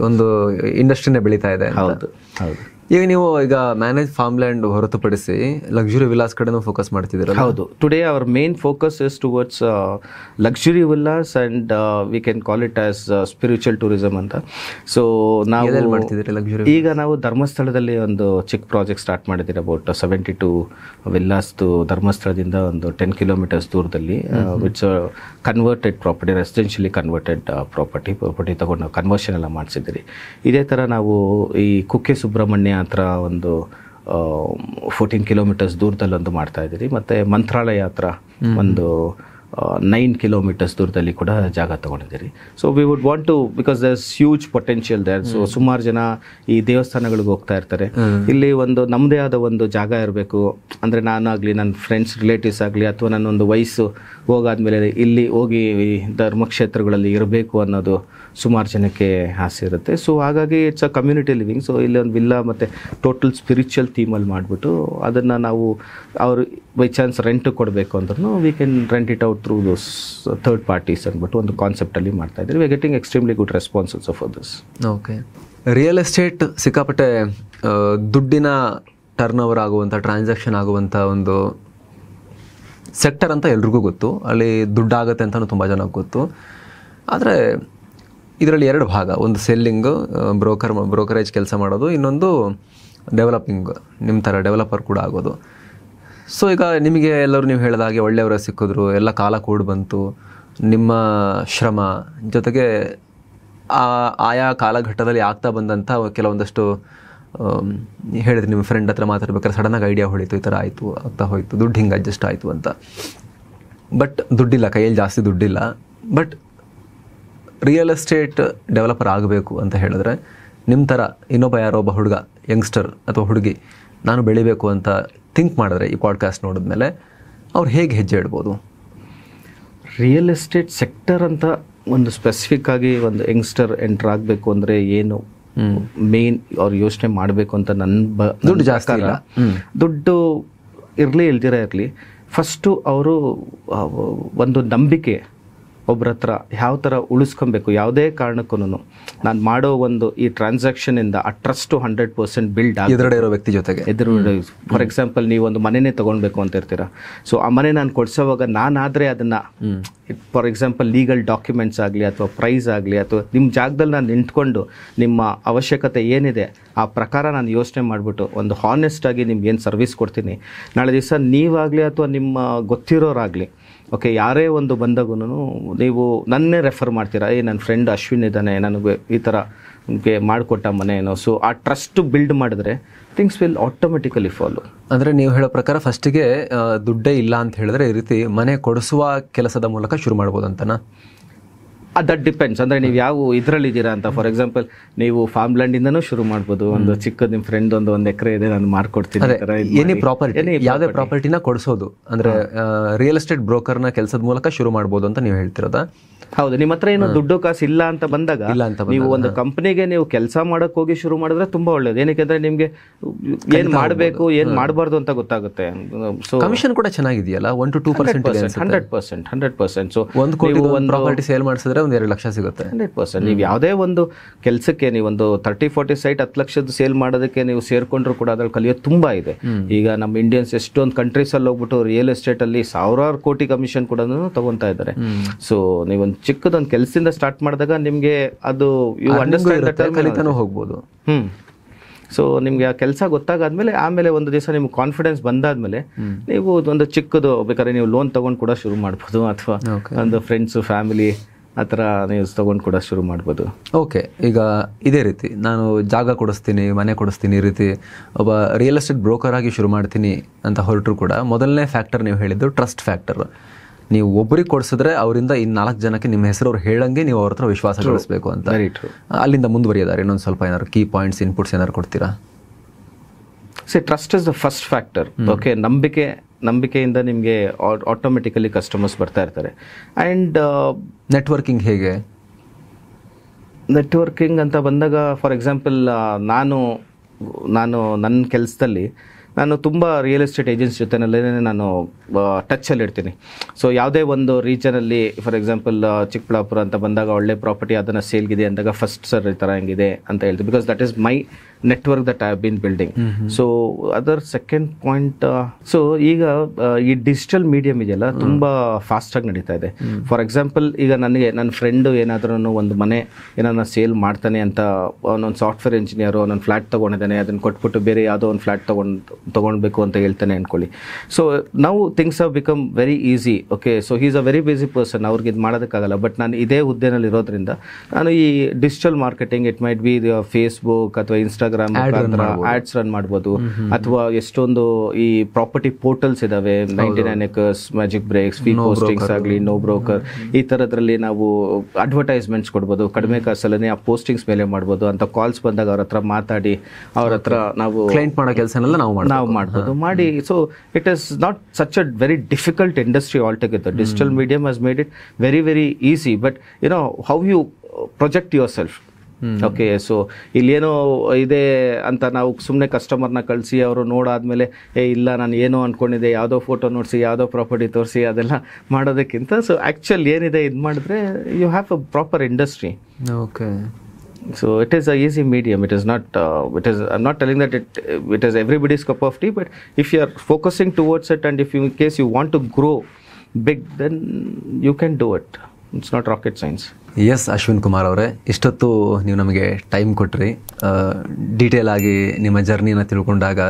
ಒಂದು ಇಂಡಸ್ಟ್ರಿನೇ ಬೆಳೀತಾ ಇದೆ. ಹೌದು. ಈಗ ನೀವು ಈಗ ಮ್ಯಾನೇಜ್ ಫಾರ್ಮ್ ಲ್ಯಾಂಡ್ ಹೊರತುಪಡಿಸಿ ಲಕ್ಸುರಿ ವಿಲಾಸ್ ಕಡೆನೂ ಫೋಕಸ್ ಮಾಡ್ತಿದ್ದೀರಾ? ಹೌದು. Today our main focus is towards luxury villas and we can call it as spiritual tourism ಅಂತ. ಸೊ ನಾವು ಮಾಡ್ತಿದ್ದೀರಿ ಲಕ್ಸುರಿ? ಈಗ ನಾವು ಧರ್ಮಸ್ಥಳದಲ್ಲಿ ಒಂದು ಚಿಕ್ಕ ಪ್ರಾಜೆಕ್ಟ್ ಸ್ಟಾರ್ಟ್ ಮಾಡಿದ್ದೀರಿ. ಅಬೌಟ್ 72 ವಿಲ್ಲಾಸ್ದು ಧರ್ಮಸ್ಥಳದಿಂದ ಒಂದು 10 kilometers ದೂರದಲ್ಲಿ. It's converted property, residentially converted property ತಗೊಂಡು ನಾವು ಕನ್ವರ್ಷನ್ ಎಲ್ಲ ಮಾಡಿಸಿದ್ದೀರಿ. ಇದೇ ಥರ ನಾವು ಈ ಕುಕ್ಕೆ ಸುಬ್ರಹ್ಮಣ್ಯ ಹತ್ರ ಒಂದು 14 kilometers ದೂರದಲ್ಲಿ ಒಂದು ಮಾಡ್ತಾ ಇದ್ದೀರಿ. ಮತ್ತು ಮಂತ್ರಾಲಯ ಹತ್ರ ಒಂದು 9 kilometers ದೂರದಲ್ಲಿ ಕೂಡ ಜಾಗ ತಗೊಂಡಿದ್ದೀರಿ. So we would want to, because there is huge potential there. So ಸುಮಾರು ಜನ ಈ ದೇವಸ್ಥಾನಗಳಿಗೆ ಹೋಗ್ತಾ ಇರ್ತಾರೆ. ಇಲ್ಲಿ ಒಂದು ನಮ್ಮದೇ ಆದ ಒಂದು ಜಾಗ ಇರಬೇಕು ಅಂದರೆ, ನಾನಾಗಲಿ ನನ್ನ ಫ್ರೆಂಡ್ಸ್ ರಿಲೇಟಿವ್ಸ್ ಆಗಲಿ, ಅಥವಾ ನನ್ನೊಂದು ವಯಸ್ಸು ಹೋಗಾದ್ಮೇಲೆ ಇಲ್ಲಿ ಹೋಗಿ ಧರ್ಮಕ್ಷೇತ್ರಗಳಲ್ಲಿ ಇರಬೇಕು ಅನ್ನೋದು ಸುಮಾರು ಜನಕ್ಕೆ ಆಸೆ ಇರುತ್ತೆ. ಸೊ ಹಾಗಾಗಿ it's a community living. So ಇಲ್ಲಿ ಒಂದು ವಿಲ್ಲಾ ಮತ್ತು ಟೋಟಲ್ ಸ್ಪಿರಿಚುವಲ್ ಥೀಮಲ್ಲಿ ಮಾಡಿಬಿಟ್ಟು ಅದನ್ನು ನಾವು ಅವರು ಬೈ ಚಾನ್ಸ್ ರೆಂಟ್ ಕೊಡಬೇಕು ಅಂದ್ರೂ we can rent it out through those third parties ಅಂದ್ಬಿಟ್ಟು ಒಂದು ಕಾನ್ಸೆಪ್ಟಲ್ಲಿ ಮಾಡ್ತಾ ಇದ್ದೀವಿ. We are getting extremely good responses for this. Okay. Real estate ಸಿಕ್ಕಾಪಟ್ಟೆ ದುಡ್ಡಿನ ಟರ್ನ್ ಓವರ್ ಆಗುವಂಥ, ಟ್ರಾನ್ಸಾಕ್ಷನ್ ಆಗುವಂಥ ಒಂದು ಸೆಕ್ಟರ್ ಅಂತ ಎಲ್ರಿಗೂ ಗೊತ್ತು. ಅಲ್ಲಿ ದುಡ್ಡಾಗುತ್ತೆ ಅಂತಲೂ ತುಂಬ ಜನಕ್ಕೆ ಗೊತ್ತು. ಆದರೆ ಇದರಲ್ಲಿ 2 ಭಾಗ. ಒಂದು ಸೆಲ್ಲಿಂಗ್, ಬ್ರೋಕರೇಜ್ ಕೆಲಸ ಮಾಡೋದು, ಇನ್ನೊಂದು ಡೆವಲಪಿಂಗ್, ನಿಮ್ಮ ಥರ ಡೆವಲಪರ್ ಕೂಡ ಆಗೋದು. ಸೊ ಈಗ ನಿಮಗೆ ಎಲ್ಲರೂ ನೀವು ಹೇಳಿದ ಹಾಗೆ ಒಳ್ಳೆಯವರ ಸಿಕ್ಕಿದ್ರು, ಎಲ್ಲ ಕಾಲ ಕೂಡಿ ಬಂತು, ನಿಮ್ಮ ಶ್ರಮ ಜೊತೆಗೆ ಆಯಾ ಕಾಲಘಟ್ಟದಲ್ಲಿ ಆಗ್ತಾ ಬಂದಂಥ ಕೆಲವೊಂದಷ್ಟು ಹೇಳಿದ್ರಿ, ನಿಮ್ಮ ಫ್ರೆಂಡ್ ಹತ್ರ ಮಾತಾಡ್ಬೇಕಾದ್ರೆ ಸಡನ್ನಾಗಿ ಐಡಿಯಾ ಹೊಳಿತು, ಈ ಥರ ಆಯಿತು, ಆಗ್ತಾ ಹೋಯಿತು, ದುಡ್ಡು ಹಿಂಗೆ ಅಡ್ಜಸ್ಟ್ ಆಯಿತು ಅಂತ. ಬಟ್ ದುಡ್ಡಿಲ್ಲ, ಕೈಯಲ್ಲಿ ಜಾಸ್ತಿ ದುಡ್ಡಿಲ್ಲ. ಬಟ್ ರಿಯಲ್ ಎಸ್ಟೇಟ್ ಡೆವಲಪರ್ ಆಗಬೇಕು ಅಂತ ಹೇಳಿದ್ರೆ ನಿಮ್ಮ ಥರ ಇನ್ನೊಬ್ಬ ಯಾರೋ ಒಬ್ಬ ಹುಡುಗ, ಯಂಗ್ಸ್ಟರ್ ಅಥವಾ ಹುಡುಗಿ ನಾನು ಬೆಳಿಬೇಕು ಅಂತ ಥಿಂಕ್ ಮಾಡಿದ್ರೆ ಈ ಪಾಡ್ಕಾಸ್ಟ್ ನೋಡಿದ್ಮೇಲೆ ಅವ್ರು ಹೇಗೆ ಹೆಜ್ಜೆ ಇಡ್ಬೋದು? ರಿಯಲ್ ಎಸ್ಟೇಟ್ ಸೆಕ್ಟರ್ ಅಂತ ಒಂದು ಸ್ಪೆಸಿಫಿಕ್ ಆಗಿ ಒಂದು ಯಂಗ್ಸ್ಟರ್ ಎಂಟರ್ ಆಗಬೇಕು ಅಂದರೆ ಏನು ಮೇನ್ ಅವ್ರು ಯೋಚನೆ ಮಾಡಬೇಕು ಅಂತ ದುಡ್ಡು ಜಾಸ್ತಿ ಇಲ್ಲ, ದುಡ್ಡು ಇರಲಿ ಇಲ್ದಿರ ಇರಲಿ, ಫಸ್ಟು ಅವರು ಒಂದು ನಂಬಿಕೆ ಒಬ್ಬರ ಹತ್ರ ಯಾವ ಥರ ಉಳಿಸ್ಕೊಬೇಕು. ಯಾವುದೇ ಕಾರಣಕ್ಕೂ ನಾನು ಮಾಡೋ ಒಂದು ಈ ಟ್ರಾನ್ಸಾಕ್ಷನಿಂದ ಆ ಟ್ರಸ್ಟು 100% ಬಿಲ್ಡ್ ಆಗಿ ಎದುರುಗಡೆ ಇರೋ ವ್ಯಕ್ತಿ ಜೊತೆಗೆ ಫಾರ್ ಎಕ್ಸಾಂಪಲ್ ನೀವು ಒಂದು ಮನೆನೇ ತೊಗೊಳ್ಬೇಕು ಅಂತ ಇರ್ತೀರ. ಸೊ ಆ ಮನೆ ನಾನು ಕೊಡ್ಸೋವಾಗ ನಾನಾದರೆ ಅದನ್ನು ಫಾರ್ ಎಕ್ಸಾಂಪಲ್ ಲೀಗಲ್ ಡಾಕ್ಯುಮೆಂಟ್ಸ್ ಆಗಲಿ ಅಥವಾ ಪ್ರೈಸ್ ಆಗಲಿ ಅಥವಾ ನಿಮ್ಮ ಜಾಗದಲ್ಲಿ ನಾನು ನಿಂತ್ಕೊಂಡು ನಿಮ್ಮ ಅವಶ್ಯಕತೆ ಏನಿದೆ ಆ ಪ್ರಕಾರ ನಾನು ಯೋಚನೆ ಮಾಡಿಬಿಟ್ಟು ಒಂದು ಹಾನೆಸ್ಟಾಗಿ ನಿಮ್ಗೆ ಏನು ಸರ್ವಿಸ್ ಕೊಡ್ತೀನಿ. ನಾಳೆ ದಿವಸ ನೀವಾಗಲಿ ಅಥವಾ ನಿಮ್ಮ ಗೊತ್ತಿರೋರಾಗಲಿ, ಓಕೆ, ಯಾರೇ ಒಂದು ಬಂದಾಗೂ ನೀವು ನನ್ನೇ ರೆಫರ್ ಮಾಡ್ತೀರಾ, ನನ್ನ ಫ್ರೆಂಡ್ ಅಶ್ವಿನ್ ಇದ್ದಾನೆ, ನನಗೆ ಈ ಥರ ನಿಮಗೆ ಮಾಡಿಕೊಟ್ಟ ಮನೆ ಏನೋ. ಸೊ ಆ ಟ್ರಸ್ಟ್ ಬಿಲ್ಡ್ ಮಾಡಿದ್ರೆ ಥಿಂಗ್ಸ್ ವಿಲ್ ಆಟೋಮೆಟಿಕಲಿ ಫಾಲೋ. ಅಂದರೆ ನೀವು ಹೇಳೋ ಪ್ರಕಾರ ಫಸ್ಟಿಗೆ ದುಡ್ಡೇ ಇಲ್ಲ ಅಂತ ಹೇಳಿದ್ರೆ ಈ ರೀತಿ ಮನೆ ಕೊಡಿಸುವ ಕೆಲಸದ ಮೂಲಕ ಶುರು ಮಾಡ್ಬೋದು ಅಂತನಾ? That depends. ಅಂದರೆ ನೀವು ಯಾವ ಇದರಲ್ಲಿ ಇದ್ದೀರಾ ಅಂತ. ಫಾರ್ ಎಕ್ಸಾಂಪಲ್ ನೀವು ಫಾರ್ಮ್ ಲ್ಯಾಂಡಿಂದನೂ ಶುರು ಮಾಡ್ಬೋದು. ಒಂದು ಚಿಕ್ಕದು ನಿಮ್ಮ ಫ್ರೆಂಡ್ ಒಂದು ಎಕರೆ ಇದೆ, ನಾನು ಮಾಡ್ಕೊಡ್ತೀನಿ. ಎನಿ ಪ್ರಾಪರ್ಟಿ, ಯಾವುದೇ ಪ್ರಾಪರ್ಟಿನ ಕೊಡಿಸೋದು ಅಂದರೆ ರಿಯಲ್ ಎಸ್ಟೇಟ್ ಬ್ರೋಕರ್ನ ಕೆಲಸದ ಮೂಲಕ ಶುರು ಮಾಡ್ಬೋದು ಅಂತ ನೀವು ಹೇಳ್ತಿರೋದಾ? ಹೌದು. ನಿಮ್ಮ ಹತ್ರ ಏನೋ ದುಡ್ಡು ಕಾಸು ಇಲ್ಲ ಅಂತ ಬಂದಾಗ ನೀವು ಒಂದು ಕಂಪನಿಗೆ ನೀವು ಕೆಲಸ ಮಾಡಕ್ ಹೋಗಿ ಶುರು ಮಾಡಿದ್ರೆ ತುಂಬಾ ಒಳ್ಳೇದು. ಏನಕ್ಕೆ ನಿಮ್ಗೆ ಏನ್ ಮಾಡಬೇಕು ಏನ್ ಮಾಡಬಾರ್ದು ಅಂತ ಗೊತ್ತಾಗುತ್ತೆ. ಸೊ ಕಮಿಷನ್ ಕೂಡ ಚೆನ್ನಾಗಿದೆಯಲ್ಲ, 1 to 2%. 100%. ಸೊ ಒಂದು ಕೋಟಿ ಪ್ರಾಪರ್ಟಿ ಸೇಲ್ ಮಾಡಿಸಿದ್ರೆ ಒಂದು 2 ಲಕ್ಷ ಸಿಗುತ್ತೆ. 100%. ನೀವು ಯಾವುದೇ ಒಂದು ಕೆಲಸಕ್ಕೆ ನೀವೊಂದು 30-40 ಸೈಟ್ 10 ಲಕ್ಷದ ಸೇಲ್ ಮಾಡೋದಕ್ಕೆ ನೀವು ಸೇರ್ಕೊಂಡ್ರು ಕೂಡ ಅದ್ರಲ್ಲಿ ಕಲಿಯೋದು ತುಂಬಾ ಇದೆ. ಈಗ ನಮ್ಮ ಇಂಡಿಯನ್ಸ್ ಎಷ್ಟೊಂದು ಕಂಟ್ರೀಸ್ ಅಲ್ಲಿ ಹೋಗ್ಬಿಟ್ಟು ರಿಯಲ್ ಎಸ್ಟೇಟ್ ಅಲ್ಲಿ ಸಾವಿರಾರು ಕೋಟಿ ಕಮಿಷನ್ ಕೂಡ ತಗೊಂತಾ ಇದ್ದಾರೆ. ಸೊ ನೀವೊಂದು ಚಿಕ್ಕದೊಂದು ಕೆಲಸದಿಂದ ಸ್ಟಾರ್ಟ್ ಮಾಡಿದಾಗ ನಿಮಗೆ ಅದು ಯು ಅಂಡರ್ಸ್ಟ್ಯಾಂಡ್ ಕಲಿತಾನೂ ಹೋಗ್ಬೋದು. ಸೊ ನಿಮ್ಗೆ ಆ ಕೆಲಸ ಗೊತ್ತಾಗಾದ್ಮೇಲೆ ಆಮೇಲೆ ಒಂದು ದಿವಸ ನಿಮ್ಗೆ ಕಾನ್ಫಿಡೆನ್ಸ್ ಬಂದಾದ್ಮೇಲೆ ನೀವು ಒಂದು ಚಿಕ್ಕದು ಬೇಕಾದ್ರೆ ನೀವು ಲೋನ್ ತಗೊಂಡು ಕೂಡ ಶುರು ಮಾಡ್ಬೋದು, ಅಥವಾ ಒಂದು ಫ್ರೆಂಡ್ಸು ಫ್ಯಾಮಿಲಿ ಆ ಥರ ನೀವು ತಗೊಂಡು ಕೂಡ ಶುರು ಮಾಡ್ಬೋದು. ಓಕೆ, ಈಗ ಇದೇ ರೀತಿ ನಾನು ಜಾಗ ಕೊಡಿಸ್ತೀನಿ, ಮನೆ ಕೊಡಿಸ್ತೀನಿ, ಈ ರೀತಿ ಒಬ್ಬ ರಿಯಲ್ ಎಸ್ಟೇಟ್ ಬ್ರೋಕರ್ ಆಗಿ ಶುರು ಮಾಡ್ತೀನಿ ಅಂತ ಹೊರಟರು ಕೂಡ ಮೊದಲನೇ ಫ್ಯಾಕ್ಟರ್ ನೀವು ಹೇಳಿದ್ದು ಟ್ರಸ್ಟ್ ಫ್ಯಾಕ್ಟರ್. ನೀವು ಒಬ್ಬರಿಗೆ ಕೊಡಿಸಿದ್ರೆ ಅವರಿಂದ 4 ಜನಕ್ಕೆ ನಿಮ್ಮ ಹೆಸರು ಅವ್ರು ಹೇಳಂಗೆ ನೀವು ಅವ್ರ ಹತ್ರ ವಿಶ್ವಾಸ ಗಳಿಸಬೇಕು ಅಂತ. ಅಲ್ಲಿಂದ ಮುಂದುವರಿಯೋದಾರೆ ಇನ್ನೊಂದು ಸ್ವಲ್ಪ ಏನಾದ್ರು ಕೀ ಪಾಯಿಂಟ್ಸ್, ಇನ್ಪುಟ್ಸ್ ಏನಾದ್ರು ಕೊಡ್ತೀರಾ? Trust is the first factor. Okay, ನಂಬಿಕೆಯಿಂದ ನಿಮಗೆ ಆಟೋಮೆಟಿಕಲಿ ಕಸ್ಟಮರ್ಸ್ ಬರ್ತಾ ಇರ್ತಾರೆ. ಆ್ಯಂಡ್ ನೆಟ್ವರ್ಕಿಂಗ್ ಹೇಗೆ? ನೆಟ್ವರ್ಕಿಂಗ್ ಅಂತ ಬಂದಾಗ ಫಾರ್ ಎಕ್ಸಾಂಪಲ್ ನಾನು ನನ್ನ ಕೆಲಸದಲ್ಲಿ ನಾನು ತುಂಬ ರಿಯಲ್ ಎಸ್ಟೇಟ್ ಏಜೆಂಟ್ಸ್ ಜೊತೆನಲ್ಲೇ ನಾನು ಟಚ್ಚಲ್ಲಿ ಇರ್ತೀನಿ. ಸೊ ಯಾವುದೇ ಒಂದು ರೀಜನಲ್ಲಿ ಫಾರ್ ಎಕ್ಸಾಂಪಲ್ ಚಿಕ್ಕಬಳ್ಳಾಪುರ ಅಂತ ಬಂದಾಗ ಒಳ್ಳೆ ಪ್ರಾಪರ್ಟಿ ಅದನ್ನು ಸೇಲ್ಗಿದೆ ಅಂದಾಗ ಫಸ್ಟ್ ಸರ್ ಈ ಥರ ಹೆಂಗಿದೆ ಅಂತ ಹೇಳ್ತೀವಿ. Because that is my network that I have been building. So other second point, so ಈಗ ಈ ಡಿಜಿಟಲ್ ಮೀಡಿಯಮ್ ಇದೆಯಲ್ಲ ತುಂಬ ಫಾಸ್ಟಾಗಿ ನಡೀತಾ ಇದೆ. ಫಾರ್ ಎಕ್ಸಾಂಪಲ್ ಈಗ ನನಗೆ ನನ್ನ ಫ್ರೆಂಡು ಏನಾದ್ರೂ ಒಂದು ಮನೆ ಏನಾರ ಸೇಲ್ ಮಾಡ್ತಾನೆ ಅಂತ, ಅವನೊಂದು ಸಾಫ್ಟ್ವೇರ್ ಇಂಜಿನಿಯರು ಅವನೊಂದು ಫ್ಲ್ಯಾಟ್ ತೊಗೊಂಡಿದ್ದಾನೆ, ಅದನ್ನು ಕೊಟ್ಬಿಟ್ಟು ಬೇರೆ ಯಾವುದೋ ಒಂದು ಫ್ಲ್ಯಾಟ್ ತೊಗೊಳ್ಬೇಕು ಅಂತ ಹೇಳ್ತಾನೆ ಅಂದ್ಕೊಳ್ಳಿ. ಸೊ ನಾವು things have become very easy. Okay, so he's a very busy person, ಅವ್ರಿಗೆ ಇದು ಮಾಡೋದಕ್ಕಾಗಲ್ಲ. ಬಟ್ ನಾನು ಇದೇ ಹುದ್ದೆನಲ್ಲಿ ಇರೋದ್ರಿಂದ ನಾನು ಈ digital marketing, it might be Facebook ಅಥವಾ ಇನ್ಸ್ಟಾಗ್ರಾಮ್ ಆಡ್ಸ್ ರನ್ ಮಾಡ್ಬೋದು, ಅಥವಾ ಎಷ್ಟೊಂದು ಈ ಪ್ರಾಪರ್ಟಿ ಪೋರ್ಟಲ್ಸ್ ಇದಾವೆ, 99 acres, MagicBricks, fee postings ಆಗಲಿ, ನೋ ಬ್ರೋಕರ್, ಈ ಥರದ್ರಲ್ಲಿ ನಾವು ಅಡ್ವರ್ಟೈಸ್ಮೆಂಟ್ಸ್ ಕೊಡ್ಬೋದು. ಕಡಿಮೆ ಕಾಸಲ್ಲೇ ಆ ಪೋಸ್ಟಿಂಗ್ಸ್ ಮೇಲೆ ಮಾಡ್ಬೋದು ಅಂತ ಕಾಲ್ಸ್ ಬಂದಾಗ ಅವ್ರ ಹತ್ರ ಮಾತಾಡಿ ಅವ್ರ ಹತ್ರ ನಾವು ಕ್ಲೈಂಟ್ ಮಾಡೋ ಕೆಲಸನೆಲ್ಲ ನಾವು ಮಾಡ್ಬೋದು ಮಾಡಿ. So it is not such a very difficult industry altogether. Digital medium has made it very very easy. But know how you project yourself. Okay, so ಇಲ್ಲೇನೋ ಇದೆ ಅಂತ ನಾವು ಸುಮ್ಮನೆ ಕಸ್ಟಮರ್ನ ಕಳಿಸಿ ಅವರು ನೋಡಾದ್ಮೇಲೆ ಇಲ್ಲ ನಾನು ಏನೋ ಅಂದ್ಕೊಂಡಿದ್ದೆ, ಯಾವುದೋ ಫೋಟೋ ನೋಡಿಸಿ ಯಾವುದೋ ಪ್ರಾಪರ್ಟಿ ತೋರಿಸಿ ಅದೆಲ್ಲ ಮಾಡೋದಕ್ಕಿಂತ ಸೊ ಆ್ಯಕ್ಚುಲ್ ಏನಿದೆ ಇದು ಮಾಡಿದ್ರೆ you have a proper industry. Okay, so it is a easy medium. It is not I'm not telling that it is everybody's cup of tea, but if you are focusing towards it and if you, in case you want to grow big, then you can do it. It's not rocket science. Yes, Ashwin Kumar ಅವರೇ, ಇಷ್ಟೊತ್ತು ನೀವು ನಮಗೆ time ಕೊಟ್ರಿ. Detail ಆಗಿ ನಿಮ್ಮ ಜರ್ನಿನ ತಿಳ್ಕೊಂಡಾಗ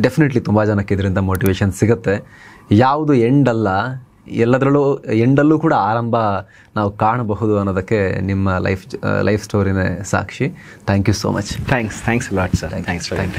definitely ತುಂಬ ಜನಕ್ಕೆ ಇದರಿಂದ ಮೋಟಿವೇಶನ್ ಸಿಗುತ್ತೆ. ಯಾವುದು ಎಂಡ್ ಅಲ್ಲ, ಎಲ್ಲದರಲ್ಲೂ ಎಂಡಲ್ಲೂ ಕೂಡ ಆರಂಭ ನಾವು ಕಾಣಬಹುದು ಅನ್ನೋದಕ್ಕೆ ನಿಮ್ಮ ಲೈಫ್ ಸ್ಟೋರಿನೇ ಸಾಕ್ಷಿ. Thank you so much. Thanks a lot, sir. Thanks for that.